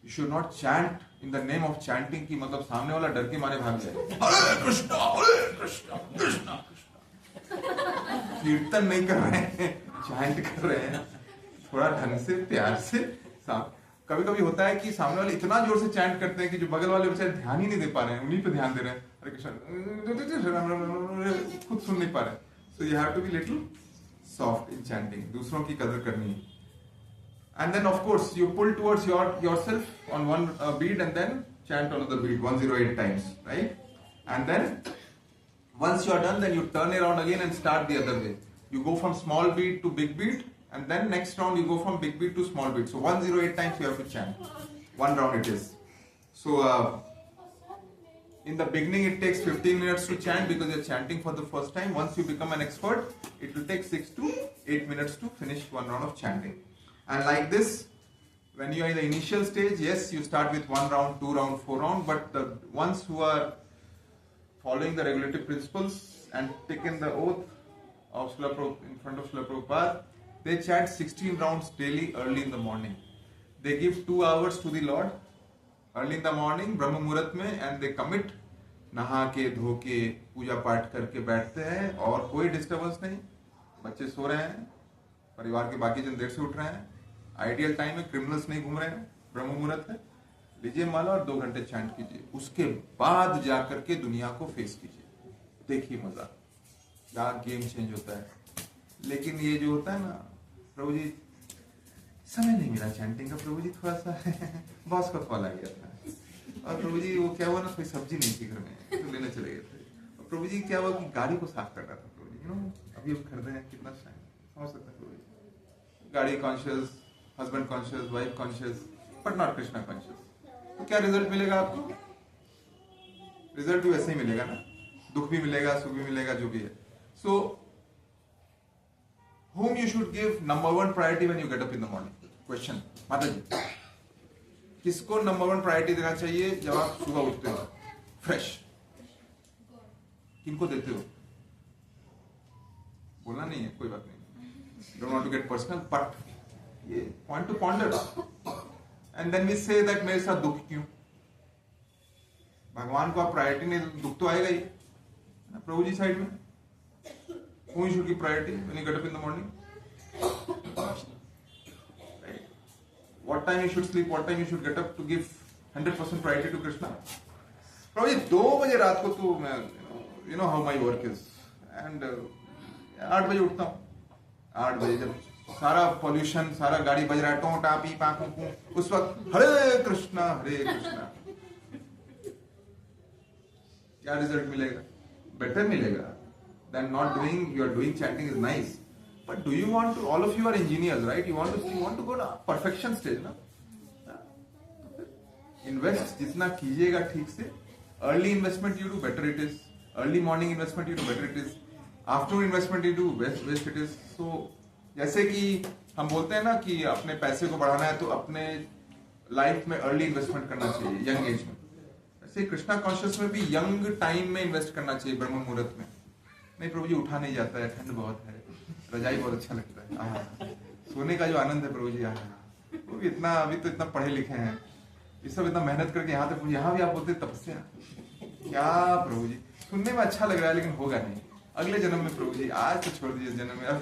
You should not chant in the name of chanting की मतलब सामने वाला डर के मारे भाग जाए. हरे कृष्णा, कृष्णा, कृष्णा. कीर्तन नहीं कर रहे हैं, chant कर रहे हैं. थोड़ा ढंग से, प्यार से. कभी कभी होता है कि सामने वाले इतना जोर से चैंट करते हैं कि जो बगल वाले बेचारे ध्यान ही नहीं दे पा रहे हैं, उन्हीं पे ध्यान दे रहे हैं. हरे कृष्ण खुद सुन नहीं पा रहे हैं. So you have to be little soft in chanting. दूसरों की कदर करनी है. And then of course you pull towards yourself on one bead and then chant another bead 108 times, right? And then once you are done, then you turn around again and start the other way. You go from small bead to big bead, and then next round you go from big bead to small bead. So 108 times you have to chant. One round it is. So in the beginning it takes 15 minutes to chant because you're chanting for the first time. Once you become an expert, it will take 6 to 8 minutes to finish one round of chanting. And like this, when you are in the initial stage, yes, you start with 1 round, 2 round, 4 round, but the ones who are following the regulative principles and taken the oath of in front of Srila Prabhupada, they chant 16 rounds daily early in the morning. They give 2 hours to the Lord early in the morning, Brahma Muhurat में, and they commit, नहा के धो के पूजा पाठ करके बैठते हैं और कोई डिस्टर्बेंस नहीं. बच्चे सो रहे हैं, परिवार के बाकी जन देर से उठ रहे हैं. आइडियल टाइम है, क्रिमिनल्स नहीं घूम रहे हैं, ब्रह्म मुहूर्त है. लीजिए माला और 2 घंटे चैंट कीजिए. उसके बाद जाकर के दुनिया को फेस कीजिए. देखिए मजा, क्या गेम चेंज होता है. लेकिन ये जो होता है ना, प्रभु जी समय नहीं मिला चैंटिंग का, प्रभु जी थोड़ा सा बॉस का कॉल आ गया था, और प्रभु जी वो क्या हुआ ना, कोई सब्जी नहीं थी घर में तो लेने चले गए थे. और प्रभु जी क्या हुआ कि गाड़ी को साफ कर रहा था. प्रभु जी अभी हम खरीदे हैं, कितना टाइम समझ सकते हैं. प्रभु जी गाड़ी conscious, husband conscious, wife conscious, but not Krishna conscious. तो क्या रिजल्ट मिलेगा आपको? रिजल्ट भी वैसे ही मिलेगा ना, दुख भी मिलेगा, सुख भी मिलेगा, जो भी है. सो whom you should give number 1 priority when you get up in the morning? Question, माता जी, किसको नंबर 1 प्रायोरिटी देना चाहिए जब आप सुबह उठते हो फ्रेश? किनको देते हो? बोलना नहीं है, कोई बात नहीं. Don't want to get personal, but ये point to ponder. And then we say that मेरे साथ दुख क्यों? भगवान को आप प्रायोरिटी नहीं, दुख तो आएगा ही. प्रभु जी साइड में who should give priority when you get up in the morning? Right. What time you should sleep, what time you should get up to give 100% priority to Krishna? Probably 2 बजे रात को तो मैं, you know how my work is, and 8 बजे उठता हूँ. 8 बजे जब सारा पॉल्यूशन, सारा गाड़ी बज रहा है, टों टा पी पा कू कू, उस वक्त हरे कृष्णा क्या रिजल्ट मिलेगा? बेटर मिलेगा then not doing. You are doing chanting is nice, but do you want to, all of you are engineers right, you want to go to perfection stage ना. इन्वेस्ट जितना कीजिएगा ठीक से, early investment you do better it is, early morning investment you do better it is, afternoon investment you do waste it is. So जैसे कि हम बोलते हैं ना कि अपने पैसे को बढ़ाना है तो अपने लाइफ में अर्ली इन्वेस्टमेंट करना चाहिए, यंग एज में. ऐसे कृष्णा कॉन्शियस में भी यंग टाइम में इन्वेस्ट करना चाहिए, ब्रह्म मुहूर्त में. नहीं प्रभु जी उठा नहीं जाता है, ठंड बहुत है, रजाई बहुत अच्छा लगता है, सोने का जो आनंद है प्रभु जी, वो भी इतना, अभी तो इतना पढ़े लिखे हैं, ये सब इतना मेहनत करके यहाँ तक, यहाँ भी आप बोलते तपस्या, क्या प्रभु जी सुनने में अच्छा लग रहा है लेकिन होगा नहीं. अगले जन्म में प्रभु जी, आज तो छोड़ दीजिए, जन्म में अब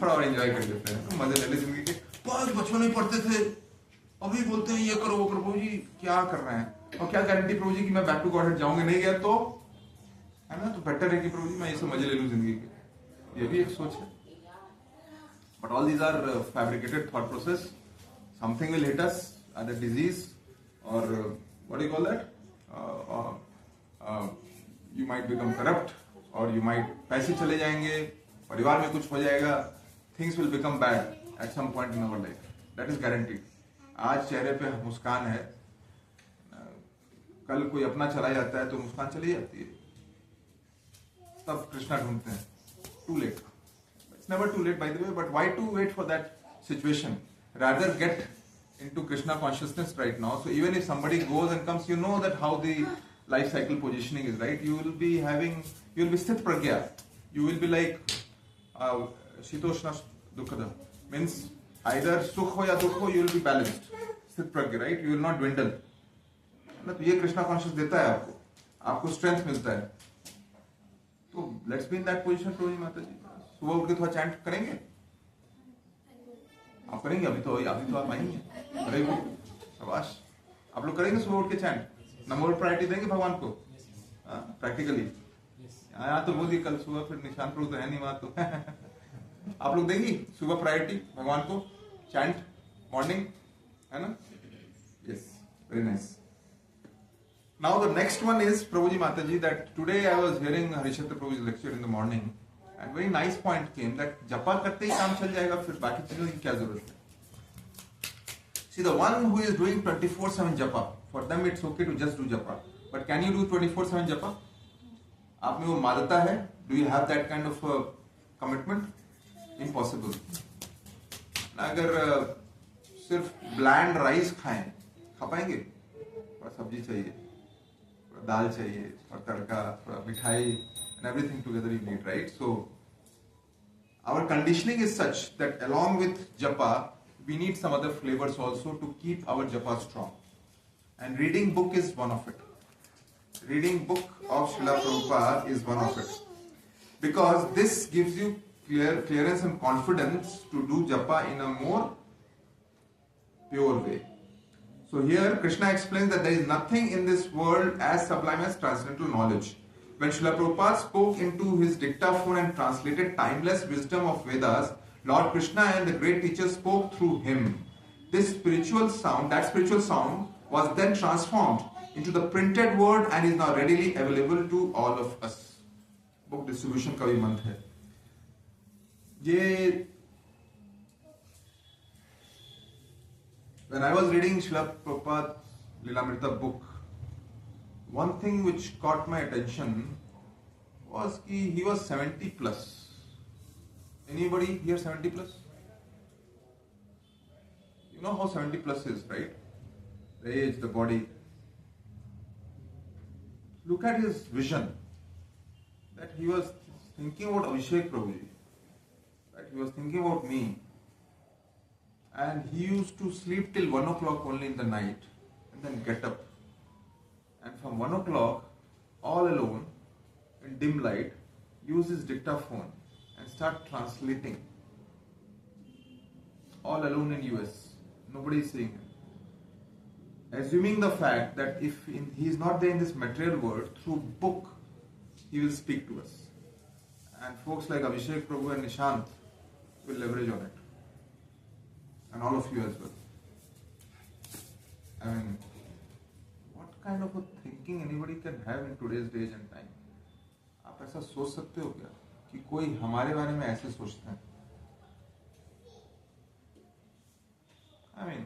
थोड़ा और एंजॉय कर लेते हैं, तो मजे ले ले जिंदगी के. बस बचपन में पढ़ते थे, अभी बोलते हैं ये करो वो करो. प्रभु जी क्या कर रहे हैं, और क्या गारंटी प्रभु जी कि मैं बैक टू गॉडहेड जाऊंगे, नहीं गया तो है ना, तो बेटर है कि प्रभु जी मैं ये सब मजे ले लूं जिंदगी के. ये भी एक सोच है. But all these are fabricated thought process. Something will hit us, either disease or what do you call that, you might become corrupt, or you might, पैसे चले जाएंगे, परिवार में कुछ हो जाएगा, things will become bad at some point in our life, that is guaranteed. आज चेहरे पे मुस्कान है, कल कोई अपना चला जाता है तो मुस्कान चली जाती है, तब कृष्णा ढूंढते हैं. too late, it's never too late by the way, but why to wait for that situation, rather get into Krishna consciousness right now. So even if somebody goes and comes, you know that how the life cycle positioning is, right? You will be sthit pragya. You will be like shitoshna dukkha, means either sukh ho ya dukh ho, you will be balanced, sthit pragya, right? You will not dwindle. तो ये Krishna conscious देता है आपको strength मिलता है. तो let's be in that position. प्रभु जी माता जी सुबह उठ के थोड़ा चैंट करेंगे, आप करेंगे? अभी तो आप आई हैं, करेंगे शाबाश. आप लोग करेंगे सुबह उठ के चैंट, नंबर प्रायोरिटी देंगे भगवान को प्रैक्टिकली. यहाँ तो बोलिए कल सुबह फिर निशान प्रभु तो है नहीं वहां, तो आप लोग देंगी सुबह प्रायोरिटी भगवान को, चैंट मॉर्निंग, है ना? Yes, very nice. Now the next one is प्रभु जी माता जी, that today I was hearing हरिशत्र प्रभु's lecture in the morning. And very nice point came that जपा करते ही काम चल जाएगा, फिर बाकी चीजों की क्या जरूरत है. See, the one who is doing 24/7 japa, for them it's okay to just do japa. But can you do 24/7 japa? आप में वो मादता है? Do you have that kind of commitment? Impossible. अगर सिर्फ ब्लैंड राइस खाएं, खा पाएंगे? थोड़ा सब्जी चाहिए, थोड़ा दाल चाहिए, थोड़ा तड़का, थोड़ा मिठाई, and everything together you need, right? So our conditioning is such that along with japa we need some other flavors also to keep our japa strong, and reading book is one of it. Reading book of Srila Prabhupada is one of it, because this gives you clearance and confidence to do japa in a more pure way. So here Krishna explains that there is nothing in this world as sublime as transcendental knowledge. When Srila Prabhupada spoke into his dictaphone and translated timeless wisdom of Vedas, Lord Krishna and the great teacher spoke through him. That spiritual sound was then transformed into the printed word and is now readily available to all of us. Book distribution का भी मंत्र है. ये when I was reading Srila Prabhupada's Lilamrita book, one thing which caught my attention was he was 70 plus. Anybody here 70 plus? You know how 70 plus is, right? The age, the body. Look at his vision. That he was thinking about Abhishek Prabhuji. That he was thinking about me. And he used to sleep till 1 o'clock only in the night and then get up. And from 1 o'clock, all alone, in dim light, use his dictaphone and start translating. All alone in US. Nobody is seeing him. Assuming the fact that if he is not there in this material world, through book, he will speak to us. And folks like Abhishek Prabhu and Nishant will leverage on it. and all of you as well. I mean, what kind of a thinking anybody can have in today's age and time? आप ऐसा सोच सकते हो क्या कि कोई हमारे बारे में ऐसे सोचता है? I mean,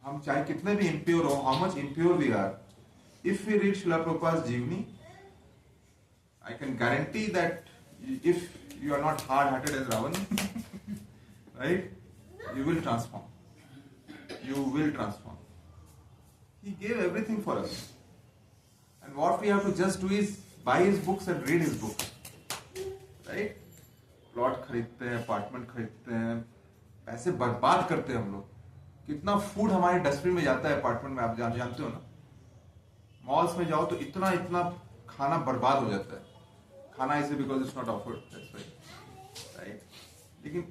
हम चाहे कितने भी impure हो, how much impure we are, if we read Srila Prabhupada's Jivani, I can guarantee that if you are not hard-hearted as Ravan, right, you will transform. You will transform. He gave everything for us. And what we have to just do is buy his books and read his books. Right? Plot खरीदते हैं, apartment खरीदते हैं, पैसे बर्बाद करते हैं हम लोग. कितना फूड हमारे डस्टबिन में जाता है अपार्टमेंट में, आप जानते हो ना. मॉल्स में जाओ तो इतना इतना खाना बर्बाद हो जाता है. खाना इसे because it's not offered, that's why, right. लेकिन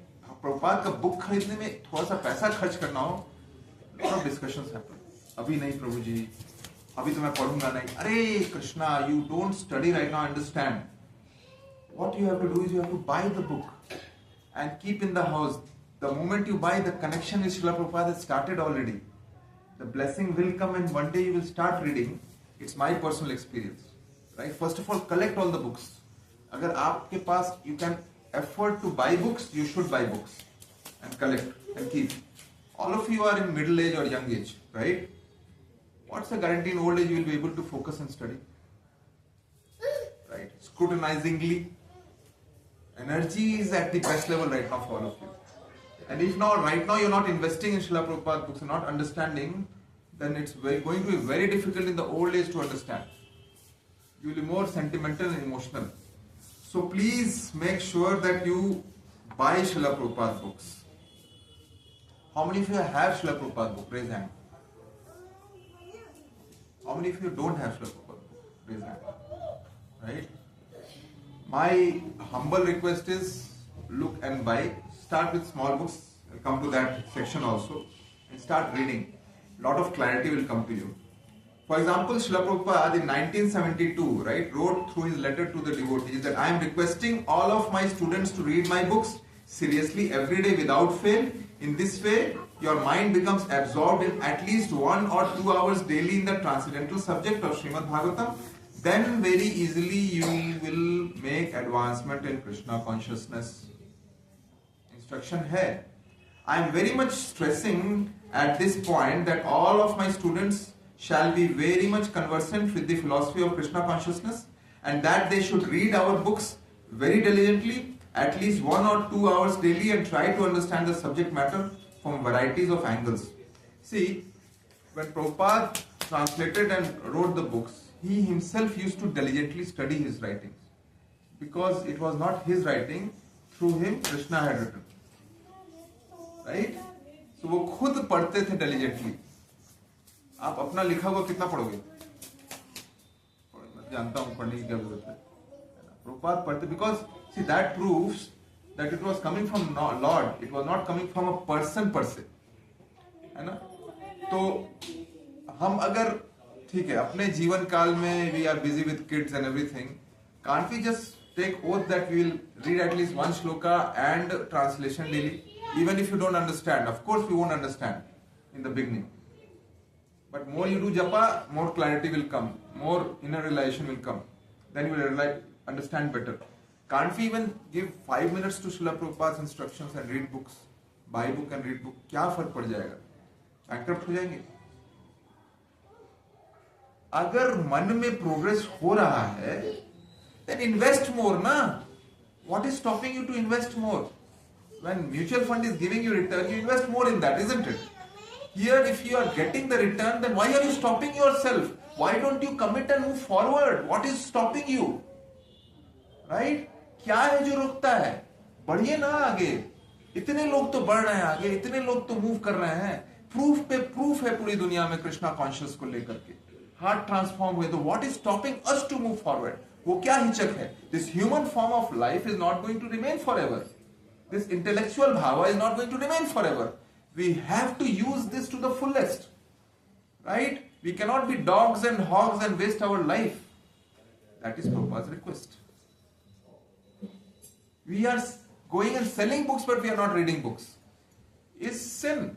प्रभुपाद का बुक खरीदने में थोड़ा सा पैसा खर्च करना हो, लॉट ऑफ डिस्कशंस हैपन. अभी नहीं प्रभु जी, अभी तो मैं पढ़ूंगा नहीं. अरे Krishna, you don't study right now, understand. What you have to do is you have to buy the book and keep in the house. The moment you buy, the connection with Srila Prabhupada has started already. The blessing will come and one day you will start reading. It's my personal experience. Right? First of all, collect all the books. अगर आपके पास you can afford to buy books, you should buy books and collect and keep. All of you are in middle age or young age, right? What's the guarantee in old age you will be able to focus and study? Right? Scrutinizingly. Energy is at the best level right now for all of you. And if now, right now you're not investing in Srila Prabhupada books and not understanding, then it's going to be very difficult in the old age to understand. You will be more sentimental and emotional. So please make sure that you buy Srila Prabhupada books. How many of you have Srila Prabhupada book? Raise hand. How many of you don't have Srila Prabhupada book? Raise hand. Right? My humble request is look and buy. Start with small books. I'll come to that section also. And start reading. Lot of clarity will come to you. For example, Srila Prabhupada in 1972, right, wrote through his letter to the devotees that I am requesting all of my students to read my books seriously every day without fail. In this way, your mind becomes absorbed in at least 1 or 2 hours daily in the transcendental subject of Srimad Bhagavatam. Then very easily you will make advancement in Krishna consciousness. Instruction hai. I am very much stressing at this point that all of my students shall be very much conversant with the philosophy of Krishna consciousness and that they should read our books very diligently, at least 1 or 2 hours daily and try to understand the subject matter from varieties of angles. See, when Prabhupada translated and wrote the books, he himself used to diligently study his writings because it was not his writing, through him Krishna had written, right? So वो खुद पढ़ते थे diligently. आप अपना लिखा हुआ कितना पढ़ोगे? मैं जानता हूँ पढ़ने की क्या जरूरत है. प्रभुपाद पढ़ते because see that proves that it was coming from Lord. It was not coming from a person per se, है ना? तो हम अगर ठीक है अपने जीवन काल में we are busy with kids and everything, can't we just take oath that we will read at least 1 shloka and translation daily, even if you don't understand? Of course we won't understand in the beginning, but more you do japa, more clarity will come, more inner realization will come, then you will understand better. Can't we even give 5 minutes to Srila Prabhupada's instructions and read books, buy book and read book? क्या फर्क पड़ जाएगा? Bankrupt हो जाएंगे? अगर मन में progress हो रहा है, then invest more, ना? What is stopping you to invest more? When mutual fund is giving you return, you invest more in that, isn't it? Here, if you are getting the return, then why are you stopping yourself? Why don't you commit and move forward? What is stopping you? Right? क्या है जो रोकता है? बढ़िए ना आगे. इतने लोग तो बढ़ रहे हैं आगे, इतने लोग तो मूव कर रहे हैं. प्रूफ पे प्रूफ है पूरी दुनिया में कृष्णा कॉन्शियस को लेकर के. हार्ट ट्रांसफॉर्म हुए तो what is stopping us to move forward? वो क्या हिचक है? This human form of life is not going to remain forever. This intellectual भाव is not going to remain forever. We have to use this to the fullest, right? We cannot be dogs and hogs and waste our life. That is Prabhupada's request. We are going and selling books, but we are not reading books. is sin.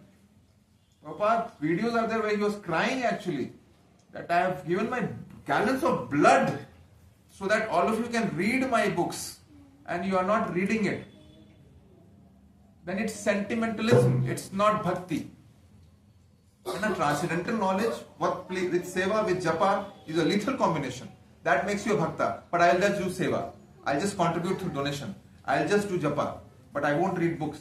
Prabhupada videos are there where he was crying actually, that I have given my gallons of blood so that all of you can read my books and you are not reading it. Then it's sentimentalism, it's not bhakti. And a transcendental knowledge, with seva, with japa, is a lethal combination. That makes you a bhakta. But I'll just do seva. I'll just contribute through donation. I'll just do japa. But I won't read books.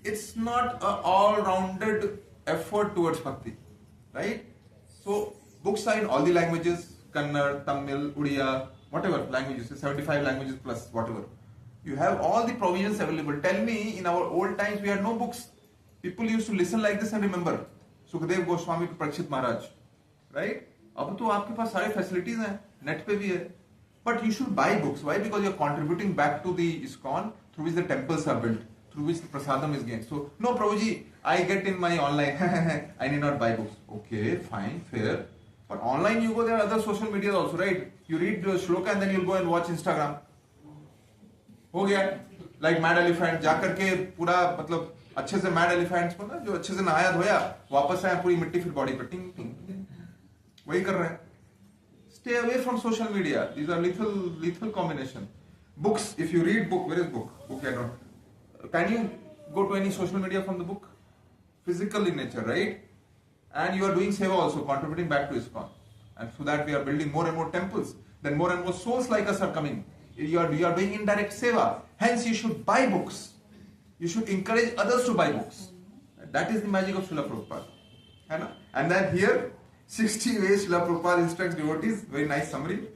It's not an all-rounded effort towards bhakti. Right? So, books are in all the languages, Kannada, Tamil, Odia, whatever languages, 75 languages plus, whatever. You have all the provisions available. Tell me, in our old times, we had no books. People used to listen like this and remember. Sukhdev Goswami to Parikshit Maharaj. Right? अब तो आपके पास सारे facilities हैं, net पे भी है. But you should buy books. Why? Because you're contributing back to the ISKCON through which the temples are built, through which the prasadam is gained. So, no Prabhuji, I get in my online, I need not buy books. Okay, fine, fair. But online you go, there are other social media also, right? You read the shloka and then you'll go and watch Instagram. हो गया, like mad elephant, जाकर के पूरा मतलब अच्छे से mad elephants को ना जो अच्छे से नहाया धोया वापस आया पूरी मिट्टी फिर बॉडी पे टिंग टिंग वही कर रहे हैं. Stay away from social media. These are lethal combination. Books, if you read book, where is book? Book I don't. Can you go to any social media from the book? Physical in nature, right? And you are doing seva also, contributing back to ISKCON. And so that we are building more and more temples. Then more and more souls like us are coming. You are doing indirect seva. Hence you should buy books. You should encourage others to buy books. That is the magic of Srila Prabhupada. And then here, 60 ways Srila Prabhupada instructs devotees. Very nice summary.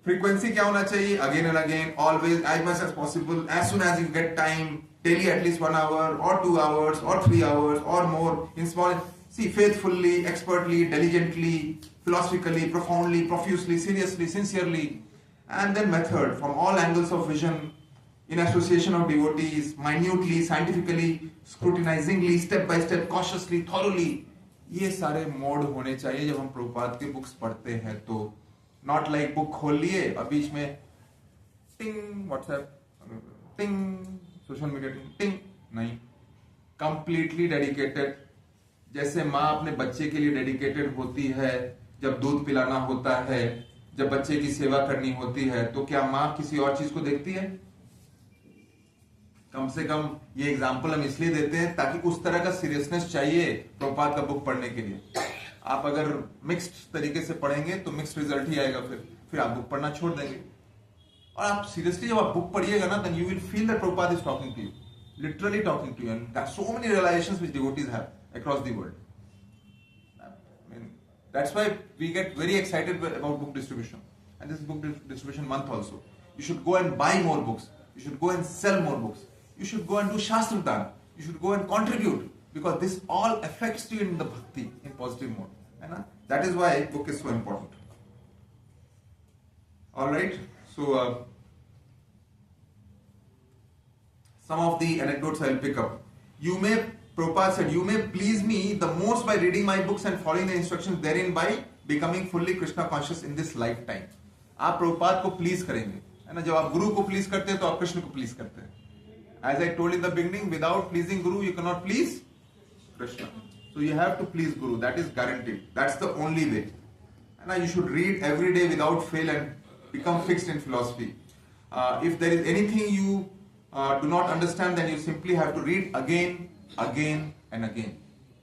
Frequency क्या होना चाहिए? Again and again, always, as much as possible, as soon as you get time, daily at least 1 hour, or 2 hours, or 3 hours, or more, in small. See, faithfully, expertly, diligently, philosophically, profoundly, profusely, seriously, sincerely. And then method, from all angles of vision, in association of devotees, minutely, scientifically, scrutinizingly, step by step, cautiously, thoroughly. ये सारे mode होने चाहिए जब हम प्रभुपाद के books पढ़ते हैं तो. नॉट लाइक बुक खोल लिए और बीच में टिंग व्हाट्सएप टिंग सोशल मीडिया टिंग नहीं. कंप्लीटली डेडिकेटेड, जैसे माँ अपने बच्चे के लिए डेडिकेटेड होती है जब दूध पिलाना होता है, जब बच्चे की सेवा करनी होती है, तो क्या माँ किसी और चीज को देखती है? कम से कम ये एग्जाम्पल हम इसलिए देते हैं ताकि उस तरह का सीरियसनेस चाहिए प्रभुपाद का बुक पढ़ने के लिए. आप अगर मिक्स्ड तरीके से पढ़ेंगे तो मिक्स्ड रिजल्ट ही आएगा, फिर आप बुक पढ़ना छोड़ देंगे. और आप सीरियसली जब आप बुक पढ़िएगा ना, then you will feel that Prabhupada is talking to you, literally talking to you, and there are so many realizations which devotees have across the world. I mean, that's why we get very excited about book distribution, and this is book distribution month also. You should go and buy more books. You should go and sell more books. You should go and do Shastratan. You should go and contribute, because this all affects you in the bhakti, in positive mode. That is why book is so important. Alright, so some of the anecdotes I will pick up. Prabhupada said, you may please me the most by reading my books and following the instructions therein by becoming fully Krishna conscious in this lifetime. आप प्रभुपाद को please करेंगे, है ना? जब आप गुरु को please करते हैं तो आप कृष्ण को प्लीज करते हैं. As I told in the beginning, without pleasing Guru, you cannot please Krishna. So you have to please Guru. That is guaranteed. That's the only way. And you should read every day without fail and become fixed in philosophy. If there is anything you do not understand, then you simply have to read again, again and again.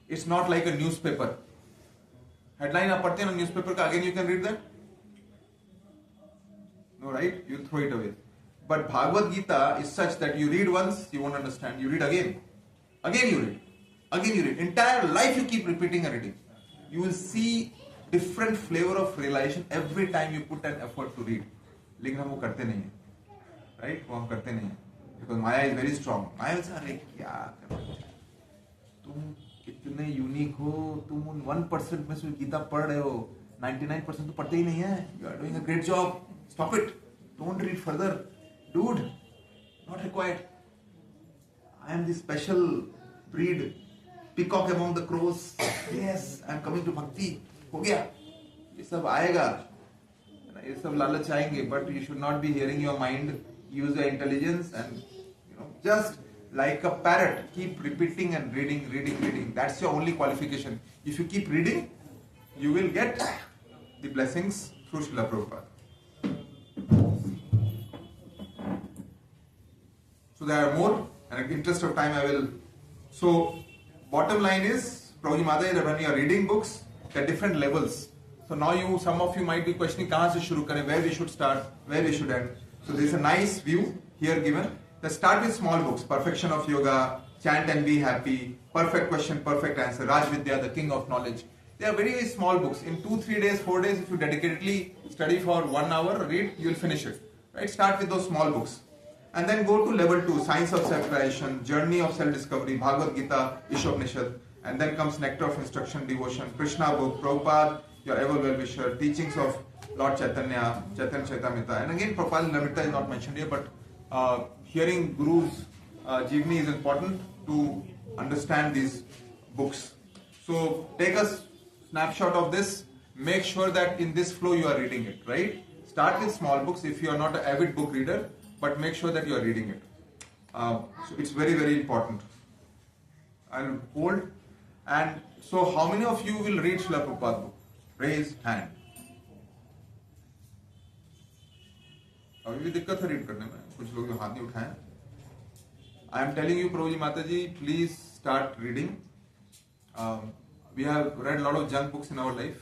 It's not like a newspaper. Headline आप पढ़ते हैं ना newspaper का, again you can read that? No, right? You throw it away. But Bhagavad Gita is such that you read once, you won't understand. You read again. Again you read. Again you read. Entire life you keep repeating and reading. You will see different flavor of realization every time you put an effort to read. लेकिन हम वो करते नहीं हैं. Right? वो हम करते नहीं हैं. Because Maya is very strong. Maya will say, अरे क्या कर रहे हो? तुम कितने यूनिक हो, तुम उन 1% में से गीता पढ़ रहे हो, 99% तो पढ़ते ही नहीं है. You are doing a great job. Stop it. Don't read further. Dude, not required. I am the special breed, peacock among the crows. Yes, I am coming to bhakti. हो गया. ये सब आएगा. ये सब लालच आएंगे. But you should not be hearing your mind. Use your intelligence and just like a parrot, keep repeating and reading. That's your only qualification. If you keep reading, you will get the blessings through Srila Prabhupada. So there are more, and in the interest of time I will. So bottom line is, Prabhuji Mataji, when you are reading books, there are different levels. So now some of you might be questioning, kahan se shuru kare, where we should start, where we should end. So there is a nice view here given. Let's start with small books, Perfection of Yoga, Chant and Be Happy, Perfect Question, Perfect Answer, Raj Vidya, the King of Knowledge. They are very, very small books. In 2, 3 days, 4 days, if you dedicatedly study for 1 hour, read, you will finish it. Right? Start with those small books. And then go to level 2, Science of Self-Realization, Journey of Self-Discovery, Bhagavad Gita, Ishopanishad. And then comes Nectar of Instruction, Devotion, Krishna book, Prabhupada, your ever well-wisher, teachings of Lord Chaitanya, Chaitanya Chaitamrita. And again, Prabhupada Lamrita is not mentioned here, but hearing Guru's Jeevani is important to understand these books. So take a snapshot of this. Make sure that in this flow you are reading it, right? Start with small books if you are not an avid book reader, but make sure that you are reading it. So it's very, very important. I'll hold. And so how many of you will read Srila Prabhupada book? Raise hand. अभी भी दिक्कत है read करने में, कुछ लोग हाथ नहीं उठाए. I am telling you, Prabhuji Mataji, please start reading. We have read a lot of junk books in our life,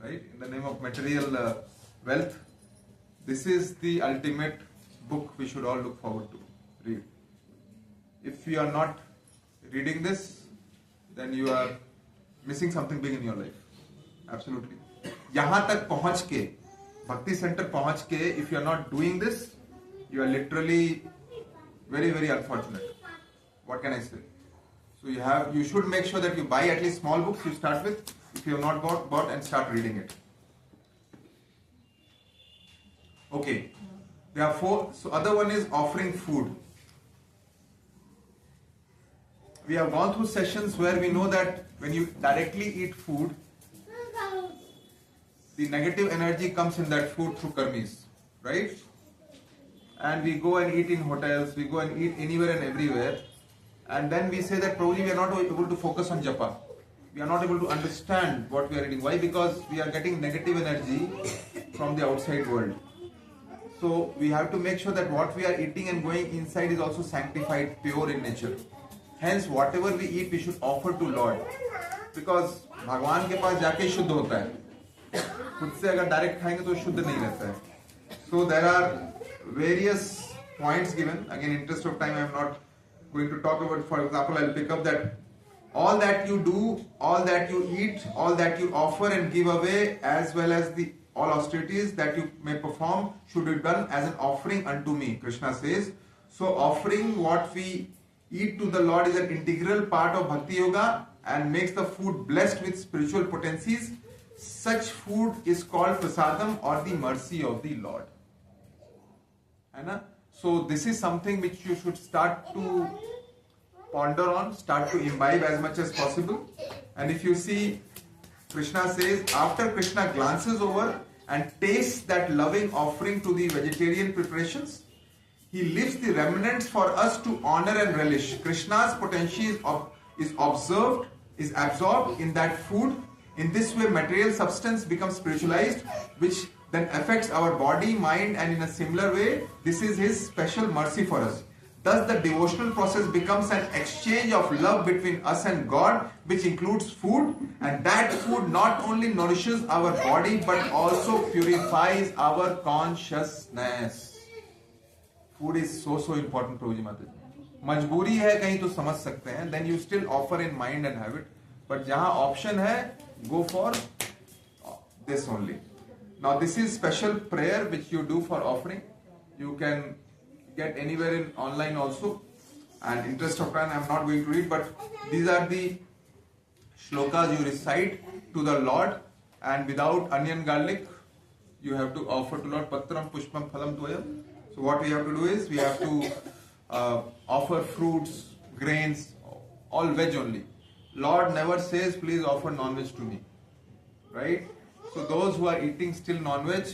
right? In the name of material wealth. This is the ultimate book we should all look forward to read. If you are not reading this, then you are missing something big in your life. Absolutely. यहाँ तक पहुँच के, Bhakti Center पहुँच के, if you are not doing this, you are literally very, very unfortunate. What can I say? So you should make sure that you buy at least small books you start with, if you have not bought and start reading it. Okay. There are 4. So other one is offering food. We have gone through sessions where we know that when you directly eat food, the negative energy comes in that food through karmis, right? And we go and eat in hotels, we go and eat anywhere and everywhere, and then we say that probably we are not able to focus on japa. We are not able to understand what we are eating. Why? Because we are getting negative energy from the outside world. So we have to make sure that what we are eating and going inside is also sanctified, pure in nature. Hence, whatever we eat, we should offer to Lord. Because भगवान के पास जाके शुद्ध होता है. खुद से अगर direct खाएंगे तो शुद्ध नहीं रहता है. So there are various points given. Again, in interest of time, I am not going to talk about. For example, I will pick up that all that you do, all that you eat, all that you offer and give away, as well as all austerities that you may perform, should be done as an offering unto me. Krishna says. So offering what we eat to the Lord is an integral part of Bhakti Yoga and makes the food blessed with spiritual potencies. Such food is called prasadam, or the mercy of the Lord. So this is something which you should start to ponder on, start to imbibe as much as possible. And if you see, Krishna says, after Krishna glances over and tastes that loving offering to the vegetarian preparations, he leaves the remnants for us to honor and relish. Krishna's potential is absorbed in that food. In this way, material substance becomes spiritualized, which then affects our body, mind, and in a similar way, this is his special mercy for us. Thus, the devotional process becomes an exchange of love between us and God, which includes food, and that food not only nourishes our body but also purifies our consciousness. Food is so important, Prabhuji Mataji. मजबूरी है कहीं तो समझ सकते हैं, then you still offer in mind and have it. But जहाँ option है, go for this only. Now this is special prayer which you do for offering. You can get anywhere in online also. And interest of time I am not going to read, but these are the shlokas you recite to the Lord, and without onion garlic you have to offer to Lord patram pushpam phalam dvayam. So what we have to do is we have to offer fruits, grains, all veg only. Lord never says please offer non-veg to me, right? So those who are eating still non-veg,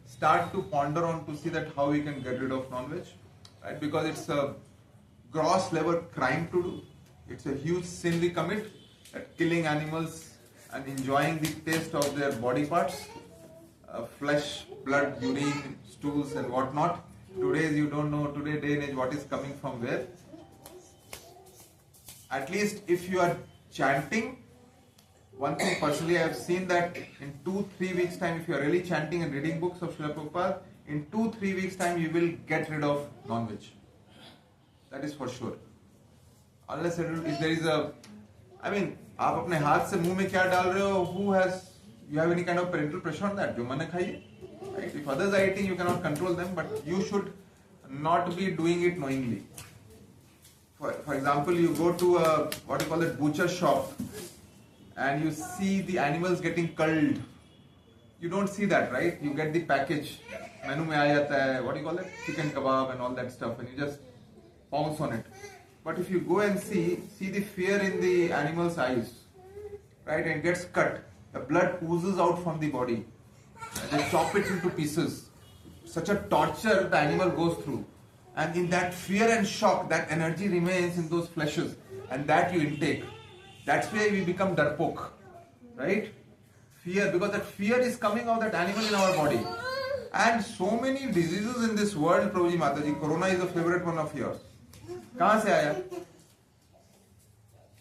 start to ponder on to see that how we can get rid of non-veg, right? Because it's a gross level crime to do. It's a huge sin we commit, that killing animals and enjoying the taste of their body parts, flesh, blood, urine, stools and whatnot. Today you don't know, today day and age, what is coming from where. At least if you are chanting, one thing personally I have seen that in 2-3 weeks time, if you are really chanting and reading books of Srila Prabhupada, in 2-3 weeks time you will get rid of non-veg. That is for sure. Unless if there is a, I mean, आप अपने हाथ से मुंह में क्या डाल रहे हो? Who has, you have any kind of parental pressure on that? जो मन खाइए. Right? If others are eating, you cannot control them, but you should not be doing it knowingly. For example, you go to a, what you call it, butcher shop, and you see the animals getting culled. You don't see that, right? You get the package. Menu में आ जाता है, what do you call it? Chicken kebab and all that stuff, and you just pounce on it. But if you go and see the fear in the animal's eyes, right? And it gets cut. The blood oozes out from the body. And they chop it into pieces. Such a torture the animal goes through. And in that fear and shock, that energy remains in those fleshes. And that you intake. That's where we become darpok. Right? Fear. Because that fear is coming out of that animal in our body. And so many diseases in this world, Prabhuji Mataji. Corona is a favorite one of yours. कहाँ से आया?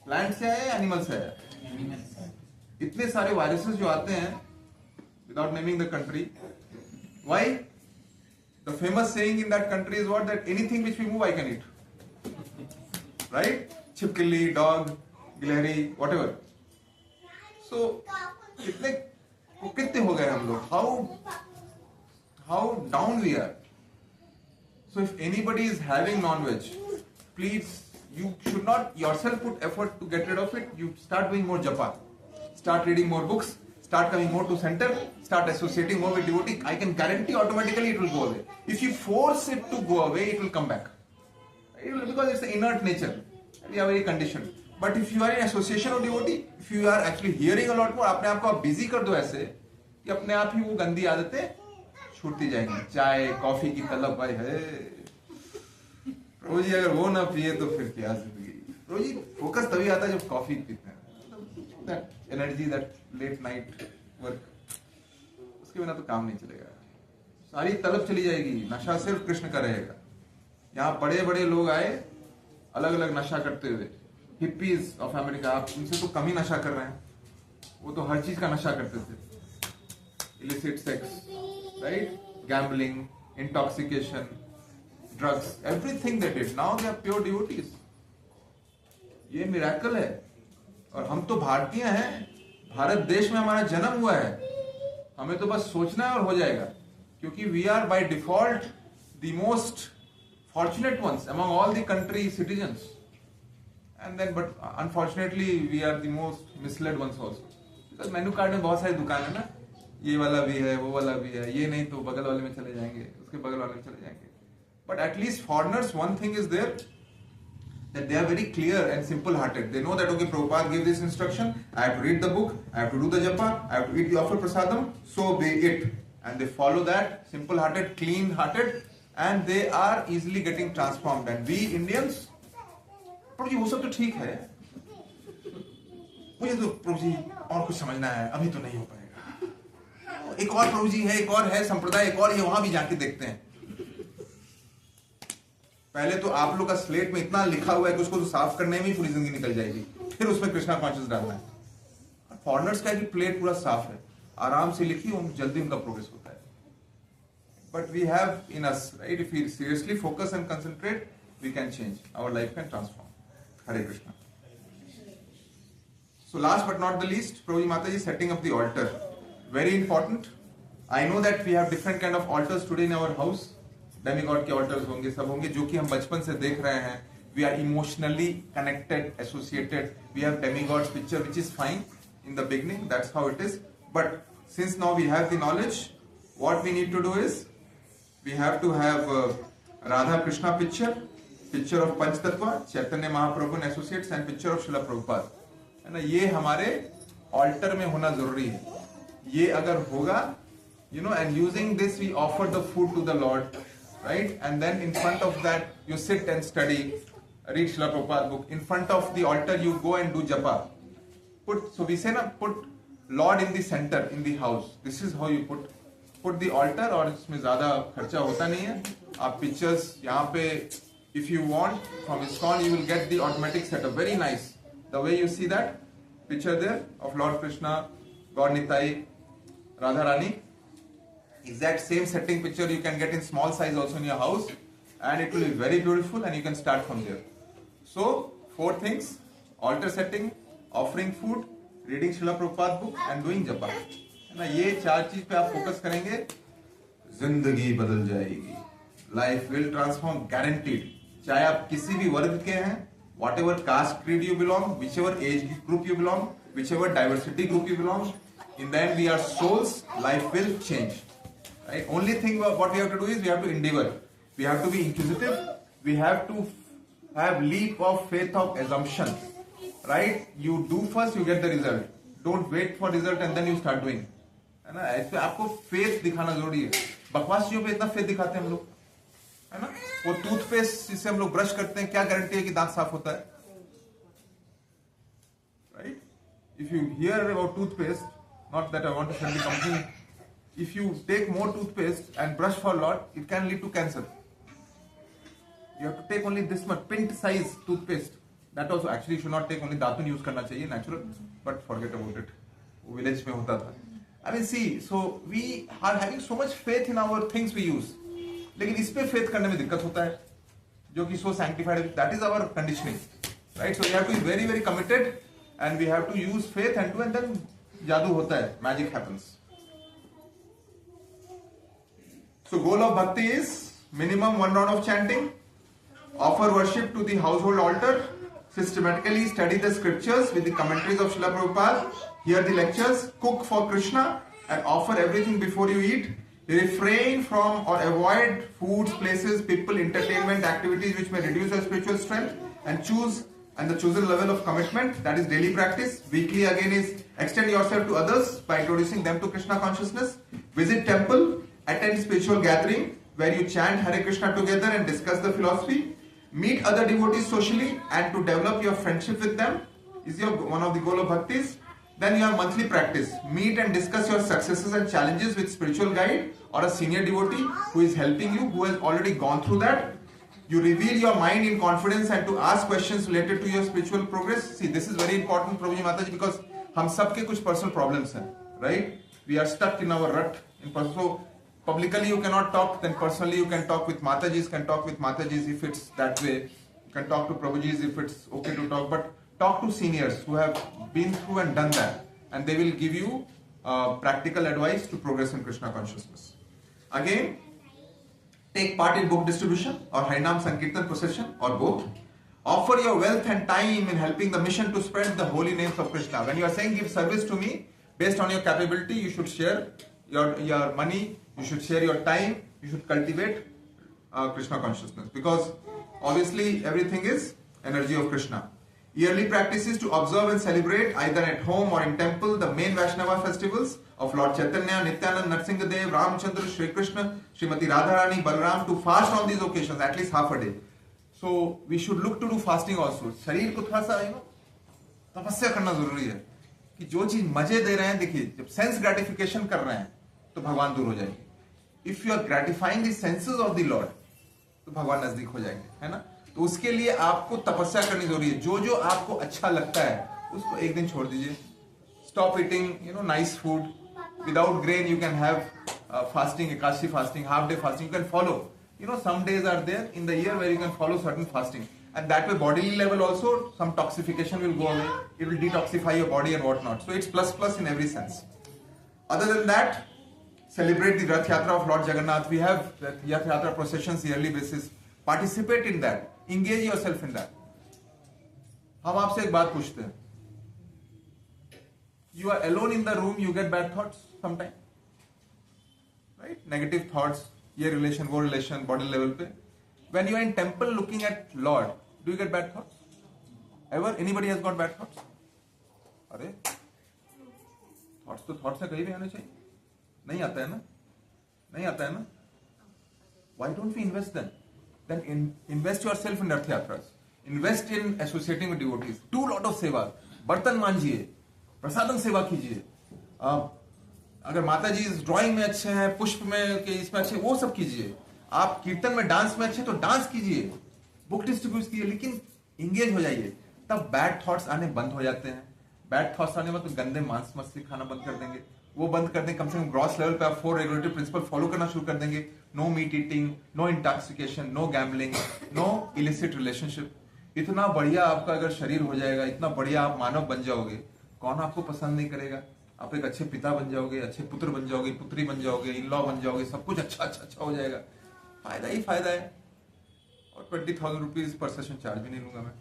Plant से आया या animal से आया? इतने सारे वायरसेस जो आते हैं, without naming the country, why? The famous saying in that country is what? That anything which we move, I can eat. Right? Chipkili, dog, गिलहरी, whatever. So, कितने हो गए हम लोग? How down we are. So if anybody is having non-veg, please, you should not yourself put effort to get rid of it. You start doing more japa. Start reading more books. Start coming more to center. Start associating more with devotee. I can guarantee automatically it will go away. If you force it to go away, it will come back. Because it's the inert nature. We are very conditioned. But if you are in association of devotee, if you are actually hearing a lot more, अपने आप को आप busy कर दो ऐसे कि अपने आप ही वो गंदी आदतें छूटती जाएंगी. चाय, कॉफी की तलब भाई है. रोजी अगर वो ना पिए तो फिर क्या जिंदगी. रोजी फोकस तभी आता है जब कॉफी पीते हैं. That energy, that late night work, उसके बिना तो काम नहीं चलेगा. सारी तलब चली जाएगी. नशा सिर्फ कृष्ण का रहेगा. यहाँ बड़े बड़े लोग आए अलग अलग नशा करते हुए. हिप्पीज ऑफ अमेरिका, आप उनसे तो कम ही नशा कर रहे हैं. वो तो हर चीज का नशा करते थे. illicit sex, right? Gambling, intoxication, drugs, everything they did. Now they are pure devotees. ये मिराकल है. और हम तो भारतीय हैं. भारत देश में हमारा जन्म हुआ है. हमें तो बस सोचना है और हो जाएगा. क्योंकि we are by default the most fortunate ones among all the country citizens. And then, but unfortunately, we are the most misled ones also. Because menu card में बहुत सारी दुकान है ना. ये वाला भी है, वो वाला भी है. ये नहीं तो बगल वाले में चले जाएंगे, उसके बगल वाले में चले जाएंगे. But at least foreigners, one thing is there, that they are very clear and simple-hearted. They know that, okay, Prabhupada gave this instruction, I have to read the book, I have to do the japa, I have to eat the offer prasadam, so be it. And they follow that, simple-hearted, clean-hearted, and they are easily getting transformed. And we Indians, प्रभु जी वो सब तो ठीक है, मुझे तो प्रभु जी और कुछ समझना है, अभी तो नहीं हो पाएगा. एक और प्रभु जी है, एक और है संप्रदाय, एक और ये वहां भी जाके देखते हैं. पहले तो आप लोग का स्लेट में इतना लिखा हुआ है कि उसको तो साफ करने में ही पूरी जिंदगी निकल जाएगी. फिर उसमें कृष्णा कॉन्शियस डालना है. फॉरेनर्स का कि प्लेट पूरा साफ है, आराम से लिखिए, जल्दी उनका प्रोग्रेस होता है. But we have in us, right? If we seriously focus and concentrate, we can change, our life can transform. Hare Krishna. So last but not the least, Prabhuji Mataji setting up the altar. Very important. I know that we have different kind of altars today in our house. Demigod के altars होंगे, सब होंगे, जो कि हम बचपन से देख रहे हैं. We are emotionally connected, associated. We have demigods picture, which is fine in the beginning. That's how it is. But since now we have the knowledge, what we need to do is we have to have Radha Krishna picture of Panch Tattva, Chaitanya Mahaprabhu and Associates, and picture of Srila Prabhupada. है ना, ये हमारे altar में होना जरूरी है. ये अगर होगा, and using this we offer the food to the Lord, right? And then in front of that you sit and study, read Srila Prabhupada book. In front of the altar, you go and do japa. So we say na, put Lord in the center in the house. This is how you put the altar, और इसमें ज़्यादा खर्चा होता नहीं है. आप pictures यहाँ पे, if you want from ISKCON, you will get the automatic setup. Very nice. The way you see that picture there of Lord Krishna, God Nitai, Radha Rani. Exact same setting picture you can get in small size also in your house, and it will be very beautiful, and you can start from there. So 4 things: altar setting, offering food, reading Srila Prabhupada book, and doing japa. है ना, ये 4 चीज पे आप focus करेंगे, जिंदगी बदल जाएगी. Life will transform, guaranteed. चाहे आप किसी भी वर्ग के हैं, whatever caste creed you belong, whichever age group you belong, whichever diversity group you belong, in the end we are souls. Life will change. Right? Only thing what we have to do is we have to endeavor. We have to be inquisitive. We have to have leap of faith of assumption. Right? You do first, you get the result. Don't wait for result and then you start doing. है ना, ऐसे आपको faith दिखाना जरूरी है. बकवास चीजों पे इतना फेथ दिखाते हैं हम लोग, है ना. वो टूथपेस्ट जिससे हम लोग ब्रश करते हैं, क्या गारंटी है कि दांत साफ होता है? Right? If you hear about toothpaste, not that I want to sell the company, if you take more toothpaste and brush for a lot, it can lead to cancer. You have to take only this much pint size toothpaste. That also actually should not take, only दातुन use करना चाहिए, natural, but forget about it. वो village में होता था. I mean, see, so we are having so much faith in our things we use. लेकिन इस पे faith करने में दिक्कत होता है, जो कि so sanctified है. That is our conditioning, right? So we have to be very, very committed, and we have to use faith and do, and then जादू होता है, magic happens. So goal of bhakti is minimum 1 round of chanting, offer worship to the household altar, systematically study the scriptures with the commentaries of Srila Prabhupada, hear the lectures, cook for Krishna, and offer everything before you eat. Refrain from or avoid foods, places, people, entertainment, activities which may reduce your spiritual strength, and choose the chosen level of commitment. That is daily practice. Weekly again is extend yourself to others by introducing them to Krishna consciousness. Visit temple, attend spiritual gathering where you chant Hare Krishna together and discuss the philosophy. Meet other devotees socially and to develop your friendship with them is one of the goal of bhaktis. Then you have monthly practice. Meet and discuss your successes and challenges with spiritual guide or a senior devotee who is helping you, who has already gone through that. You reveal your mind in confidence and to ask questions related to your spiritual progress. See, this is very important, Prabhuji Mataji, because हम सबके कुछ personal problems हैं, right? We are stuck in our rut. So publicly you cannot talk, then personally you can talk with Matajis, if it's that way. You can talk to Prabhujis if it's okay to talk, but talk to seniors who have been through and done that, and they will give you practical advice to progress in Krishna consciousness. Again, take part in book distribution or Harinam Sankirtan procession or both. Offer your wealth and time in helping the mission to spread the holy names of Krishna. When you are saying give service to me, based on your capability, you should share your money, you should share your time, you should cultivate Krishna consciousness, because obviously everything is energy of Krishna. Yearly practices to observe and celebrate either at home or in temple the main Vaishnava festivals of Lord Chaitanya, Nityanand, Narsingadev, Ramchandra, Shri Krishna, Srimati Radharani, Balaram, to fast on these occasions at least half a day. So we should look to do fasting also. शरीर को थोड़ा सा तपस्या करना जरूरी है कि जो चीज मजे दे रहे हैं, देखिए जब सेंस ग्रेटिफिकेशन कर रहे हैं तो भगवान दूर हो जाएंगे. If you are gratifying the senses of the lord तो भगवान नजदीक हो जाएंगे, है ना. तो उसके लिए आपको तपस्या करनी जरूरी है. जो जो आपको अच्छा लगता है उसको एक दिन छोड़ दीजिए. Stop eating nice food without grain. You can have fasting, Ekadashi fasting, half day fasting. You can follow. Some days are there in the year where you can follow certain fasting, and that way bodily level also some toxification will go away. It will detoxify your body and whatnot. So it's plus in every sense. Other than that, celebrate the Rath Yatra of Lord Jagannath. We have Rath Yatra processions yearly basis. Participate in that. Engage yourself in that. हम आपसे एक बात पूछते हैं. You are alone in the room, you get bad thoughts sometimes, right? Negative thoughts, ये relation, वो relation, body level पे. When you are in temple looking at Lord, do you get bad thoughts? Ever? Anybody has got bad thoughts? अरे thoughts तो thoughts से कहीं भी आने चाहिए. नहीं आता है ना? नहीं आता है ना? Why don't we invest then? Then invest yourself in Rath Yatras. Invest in associating with devotees, do lot of सेवा, बर्तन मांजिए, प्रसादम सेवा कीजिए, अगर माता जी ड्राइंग में अच्छे हैं, पुष्प में के इसमें अच्छे, वो सब कीजिए, आप कीर्तन में डांस में अच्छे तो डांस कीजिए, बुक डिस्ट्रीब्यूट कीजिए, लेकिन इंगेज हो जाइए। तब बैड थॉट्स आने बंद हो जाते हैं। बैड थॉट्स आने मतलब गंदे मांस मछली खाना बंद कर देंगे, वो बंद कर देंगे। कम से कम ग्रॉस लेवल पे आप 4 रेगुलेटरी प्रिंसिपल फॉलो करना शुरू कर देंगे। No meat eating, no intoxication, no gambling, no illicit relationship. इतना बढ़िया आपका अगर शरीर हो जाएगा, इतना बढ़िया आप मानव बन जाओगे, कौन आपको पसंद नहीं करेगा? आप एक अच्छे पिता बन जाओगे, अच्छे पुत्र बन जाओगे, पुत्री बन जाओगे, इन लॉ बन जाओगे, सब कुछ अच्छा अच्छा अच्छा हो जाएगा। फायदा ही फायदा है। और 20,000 रुपीज पर सेशन चार्ज भी नहीं लूंगा मैं,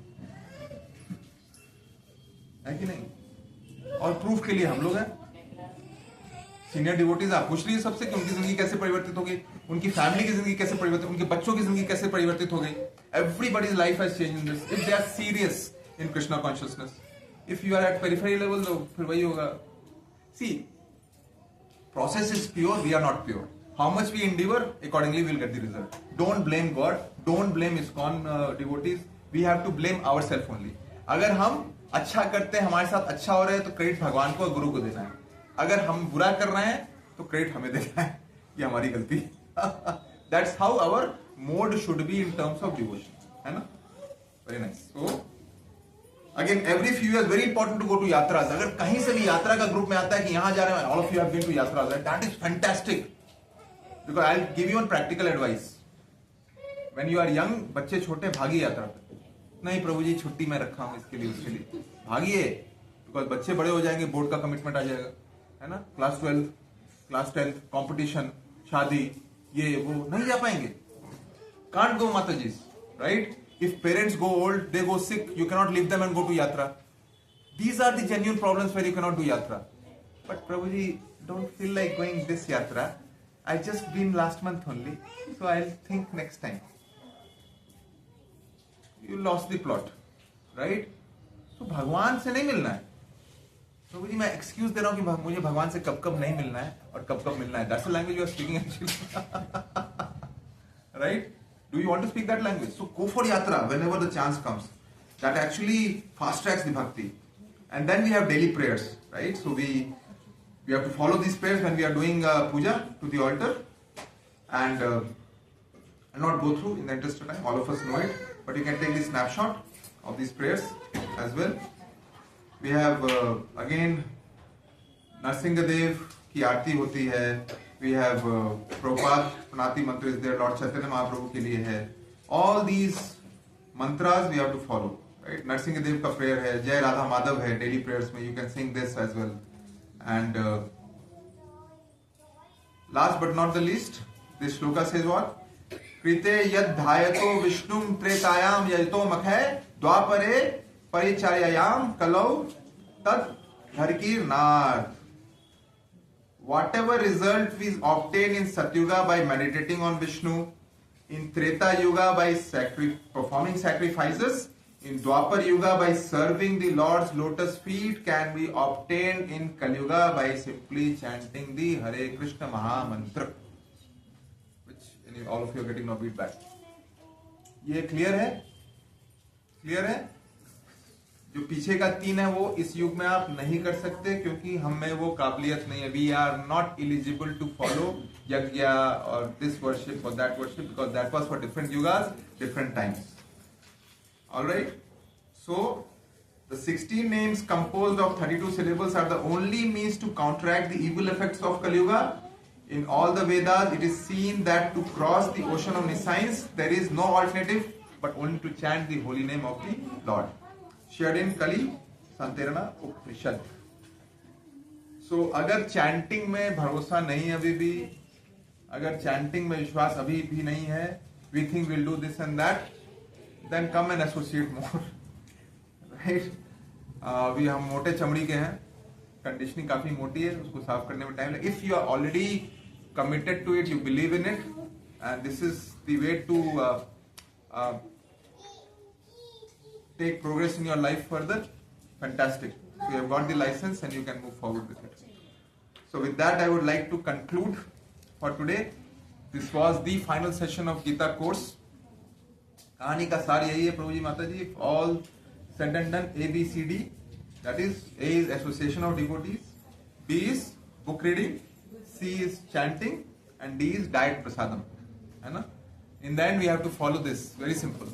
है कि नहीं? और प्रूफ के लिए हम लोग हैं सीनियर डिवोटीज। आप पूछ लीजिए सबसे कि उनकी जिंदगी कैसे परिवर्तित हो गई, उनकी फैमिली की जिंदगी कैसे परिवर्तित, उनके बच्चों की जिंदगी कैसे परिवर्तित हो गई। Everybody's life has changed in this if they are serious in Krishna consciousness. If you are at periphery level तो फिर वही होगा। सी, process is pure, we are not pure. How much we endeavor, accordingly we will get the result. Don't blame God, don't blame ISKCON devotees. We have to blame ourselves only. अगर हम अच्छा करते हैं, हमारे साथ अच्छा हो रहा है, तो क्रेडिट भगवान को और गुरु को देना है। अगर हम बुरा कर रहे हैं तो क्रेडिट हमें देना है, ये हमारी गलती। That's how our mode should be in terms of devotion, है ना? Very nice. So again every few years very important to go to yatras. अगर कहीं से भी यात्रा का ग्रुप में आता है कि यहां जा रहे हैं, all of you have been to yatras, that is fantastic, because I will give you one practical advice. When you are young, बच्चे छोटे, भागिए यात्रा पे। नहीं प्रभु जी छुट्टी में रखा हूं इसके लिए उसके लिए, भागिए, बिकॉज बच्चे बड़े हो जाएंगे, बोर्ड का कमिटमेंट आ जाएगा, है ना? क्लास 10th कॉम्पिटिशन, शादी, ये वो, नहीं जा पाएंगे। कांट गो माता जी, right? If parents go old, they go sick, you cannot leave them and go to yatra. These are the genuine problems where you cannot do yatra. But Prabhuji, don't feel like going this yatra. I just been last month only, so I'll think next time. You lost the plot, right? So भगवान से नहीं मिलना है। प्रभुजी मैं excuse दे रहा हूँ कि मुझे भगवान से कब कब नहीं मिलना है और कब कब मिलना है। That's the language you are speaking actually, right? Do you want to speak that language? So go for yatra whenever the chance comes. That actually fast tracks the bhakti. And then we have daily prayers, right? So we have to follow these prayers when we are doing puja to the altar. And I'll not go through in the interest of time. All of us know it. But you can take the snapshot of these prayers as well. We have again Narsingadev की आरती होती है। We have Prabhupada Pranati mantra is there, Lord Chaitanya Mahaprabhu के लिए है। All these mantras we have to follow, right? Narsingadev का prayer है, जय राधा माधव है, daily prayers में you can sing this as well. And last but not the least, this shloka says what? कृते यद धायतो विष्णुम त्रेतायाम यजतो मखै द्वापरे परिचार्यायाम कलौ तद धरकीर नार। Whatever result we obtain in Satyuga by meditating on Vishnu, in Treta Yuga by performing sacrifices, in Dwapar Yuga by serving the Lord's lotus feet, can be obtained in Kali Yuga by simply chanting the Hare Krishna Maha Mantra, which all of you are getting now feedback. ये clear है? Clear है? जो पीछे का 3 है वो इस युग में आप नहीं कर सकते क्योंकि हम में वो काबिलियत नहीं है। We are not eligible to follow यज्ञ और दिस वर्शिप और that worship because that was for different yugas, different times. Alright, so the 16 names composed of 32 syllables are the only means to counteract the evil effects of Kali Yuga. In all the Vedas, it is seen that to cross the ocean of nescience, there is no alternative but only to chant the holy name of the Lord. Shared in Kali Santerana Upanishad. So अगर chanting में भरोसा नहीं है अभी भी, अगर chanting में विश्वास अभी भी नहीं है, we think we'll do this and that, then come and associate more, right? अभी हम मोटे चमड़ी के हैं, कंडीशनिंग काफी मोटी है, उसको साफ करने में टाइम लगेगा। If you are already committed to it, you believe in it, and this is the way to take progress in your life further, fantastic. So you have got the license and you can move forward with it. So with that, I would like to conclude for today. This was the final session of Gita course. कहानी का सार यही है प्रभु जी माता जी, all said and done, ABCD, that is, A is association of devotees, B is book reading, C is chanting, and D is diet prasadam, है ना? In the end we have to follow this, very simple.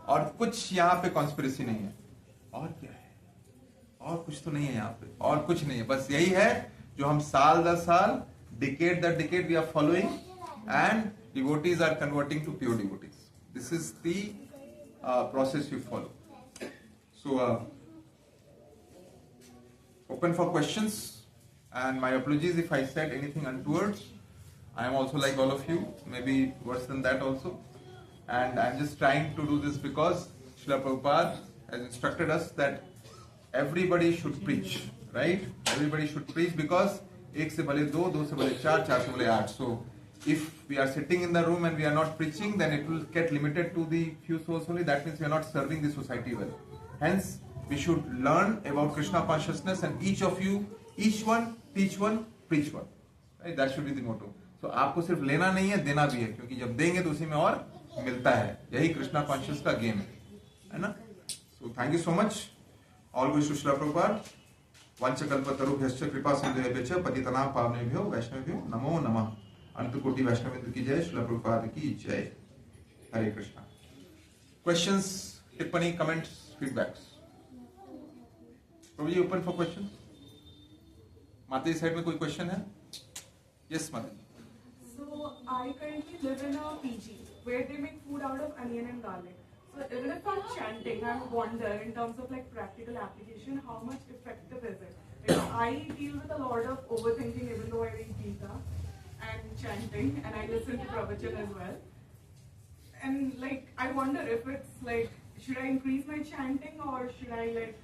और कुछ यहाँ पे conspiracy नहीं है, और क्या है, और कुछ तो नहीं है यहाँ पे, और कुछ नहीं है, बस यही है जो हम साल दर साल, decade there decade we are following, and devotees are converting to pure devotees. This is the process you follow. So, open for questions, and my apologies if I said anything untoward. I am also like all of you, maybe worse than that also. And I am just trying to do this because Srila Prabhupada has instructed us that everybody should preach, right? Everybody should preach because एक से भले दो, दो से भले चार, चार से भले आठ. So, if we are sitting in the room and we are not preaching, then it will get limited to the few souls only. That means we are not serving the society well. Hence, we should learn about Krishna consciousness, and each of you, each one, teach one, preach one. Right? That should be the motto. So, आपको सिर्फ लेना नहीं है, देना भी है, क्योंकि जब देंगे तो उसी में और मिलता है. यही कृष्णा कॉन्शियस का गेम है ना? So, thank you so much. All goes to Srila Prabhupada. वंशकल्पतरुभ्यश्च कृपा सिंधुभ्यश्च पतितनां पावनेभ्यो वैष्णवेभ्यो नमो नमः. अंतकोटि वैष्णवेंद्र की जय, श्रील प्रभुपाद की जय. हरे कृष्णा. Questions, टिप्पणी, comments, feedbacks. Prabhu ji open for question. माता जी साइड में कोई क्वेश्चन है? यस माता जी. So I currently live in a PG where they make food out of onion and garlic. So even if I'm chanting, I wonder in terms of like practical application, how much effective is it? Because I deal with a lot of overthinking even though I read Gita and chanting, and I listen to Pravachan as well. And like I wonder if it's like, should I increase my chanting or should I like,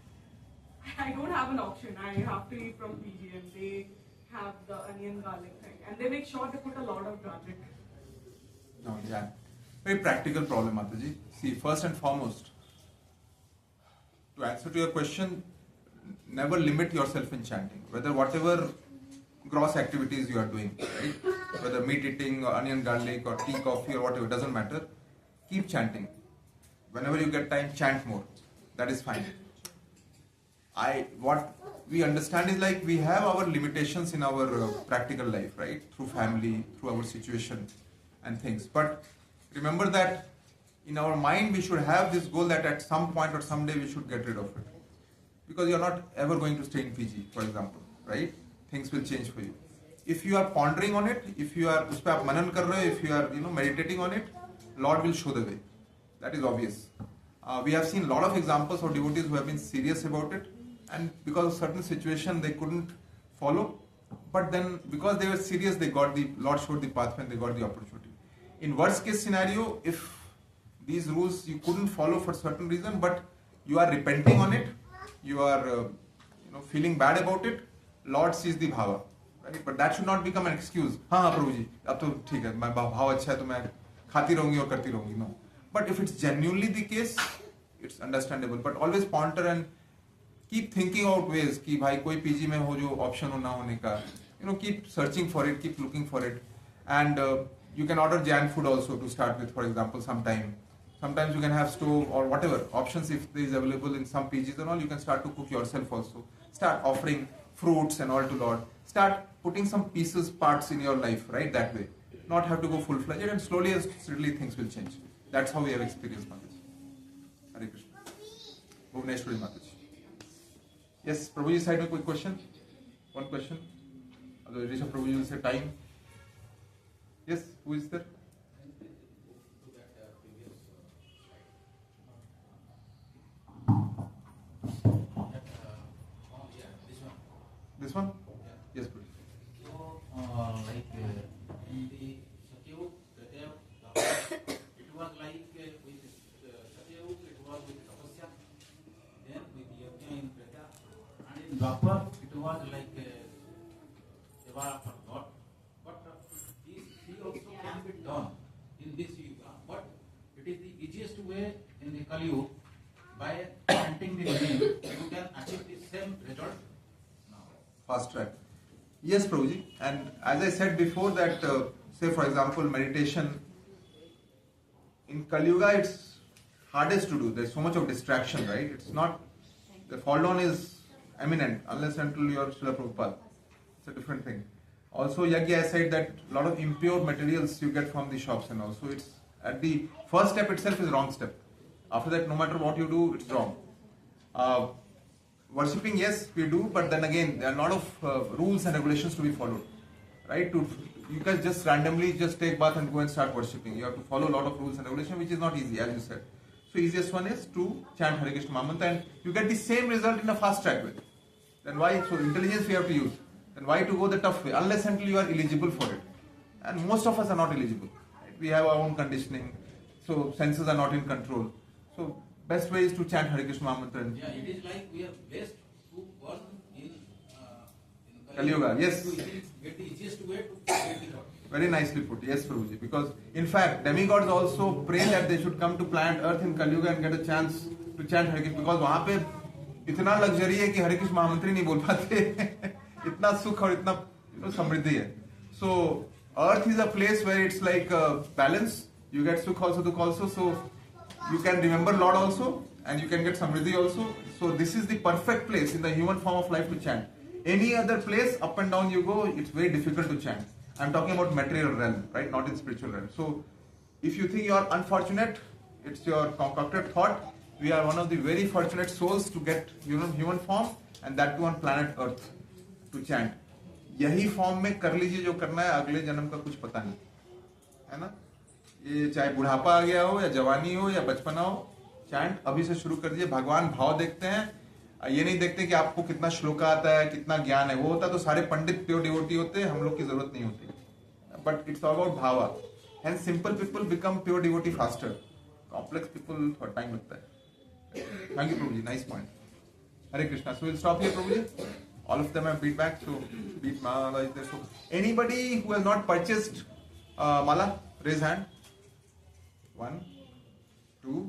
I don't have an option. I have to eat from PG and they have the onion garlic thing. And they make sure they put a lot of garlic. No, yeah. Very practical problem, Mataji. See, first and foremost, to answer to your question, never limit yourself in chanting. Whether whatever gross activities you are doing, right? Whether meat eating or onion garlic or tea, coffee or whatever, doesn't matter. Keep chanting. Whenever you get time, chant more. That is fine. What we understand is like we have our limitations in our practical life, right? Through family, through our situation and things. But remember that in our mind we should have this goal that at some point or someday we should get rid of it. Because you are not ever going to stay in PG, for example, right? Things will change for you. If you are pondering on it, if you are उसपे आप मनन कर रहे हो, if you are meditating on it, Lord will show the way. That is obvious. We have seen a lot of examples of devotees who have been serious about it, and because of certain situation they couldn't follow, but then because they were serious, they got the Lord showed the path and they got the opportunity. In worst case scenario, if these rules you couldn't follow for certain reason, but you are repenting on it, you are feeling bad about it, Lord sees the bhava, right? But that should not become an excuse. हाँ प्रभु जी, अब तो ठीक है, मैं भाव अच्छा है तो मैं खाती रहूंगी और करती रहूंगी. No. But if it's genuinely the case, it's understandable. But always ponder and keep thinking out ways कि भाई कोई PG में हो जो option हो ना होने का. Keep searching for it, keep looking for it. And you can order Jan food also to start with, for example, sometime. Sometimes you can have stove or whatever options if there is available in some PGs and all. You can start to cook yourself also. Start offering fruits and all to Lord. Start putting some parts in your life, right? That way. Not have to go full-fledged, and slowly and steadily things will change. That's how we have experienced Mataji. Hare Krishna. Bhuvaneshwari Mataji. Yes, Prabhuji side में कोई question? One question. Otherwise, Rishabh Prabhuji will say time. Yes, who is there? This one? Yes, please. So, in the Satyayug, it was like with Satyayug, it was with Tapasya, then with Yajna in Preta, and in Dwapar, it was like Devara for God. But these three also can be done in this Yuga, but it is the easiest way in the Kali Yuga. By chanting the name, you can achieve the same result. Fast track. Yes, Prabhuji. And as I said before that, say for example, meditation, in Kali Yuga it's hardest to do. There's so much of distraction, right? It's not, the fall down is imminent unless until you're Srila Prabhupada. It's a different thing. Also, Yagya has said that a lot of impure materials you get from the shops and all. So it's at the first step itself is wrong step. After that, no matter what you do, it's wrong. Worshipping, yes, we do, but then again, there are a lot of rules and regulations to be followed. Right? You can just randomly just take bath and go and start worshipping. You have to follow a lot of rules and regulations, which is not easy, as you said. So easiest one is to chant Hare Krishna Mahamantra, and you get the same result in a fast track way. Then why? So intelligence we have to use. Then why to go the tough way? Unless until you are eligible for it. And most of us are not eligible. Right? We have our own conditioning. So senses are not in control. So best way is to chant Hare Krishna Mahamantra. Yeah, it is like we are blessed to born in Kali Yuga. Yes. To get the easiest way to get the God. Very nicely put. Yes, Prabhuji. Because in fact, demigods also pray that they should come to planet Earth in Kali Yuga and get a chance to chant Hare Krishna. Because वहाँ पे इतना luxury है कि हरे कृष्ण महामंत्री नहीं बोल पाते. इतना सुख और इतना समृद्धि है. So Earth is a place where it's like balance. You get sukh also, dukh also. So you can remember Lord also, and you can get samriddhi also. So this is the perfect place in the human form of life to chant. Any other place, up and down you go, it's very difficult to chant. I'm talking about material realm, right? Not in spiritual realm. So if you think you are unfortunate, it's your concocted thought. We are one of the very fortunate souls to get human form, and that too on planet Earth to chant. यही form में कर लीजिए जो करना है, अगले जन्म का कुछ पता नहीं है ना. ये चाहे बुढ़ापा आ गया हो या जवानी हो या बचपना हो, चैंट अभी से शुरू कर दीजिए. भगवान भाव देखते हैं, ये नहीं देखते कि आपको कितना श्लोक आता है, कितना ज्ञान है. वो होता तो सारे पंडित प्योर डिवोटी होते, हम लोग की जरूरत नहीं होती. बट इट्स ऑल अबाउट भावा. And simple people become pure devotee faster. Complex people थोड़ा टाइम लगता है. Thank you Prabhu ji, nice point. Hare Krishna. So will stop here Prabhu ji. All of them have beat back, so beat mala is there. So anybody who has not purchased mala, raise hand. 1, 2,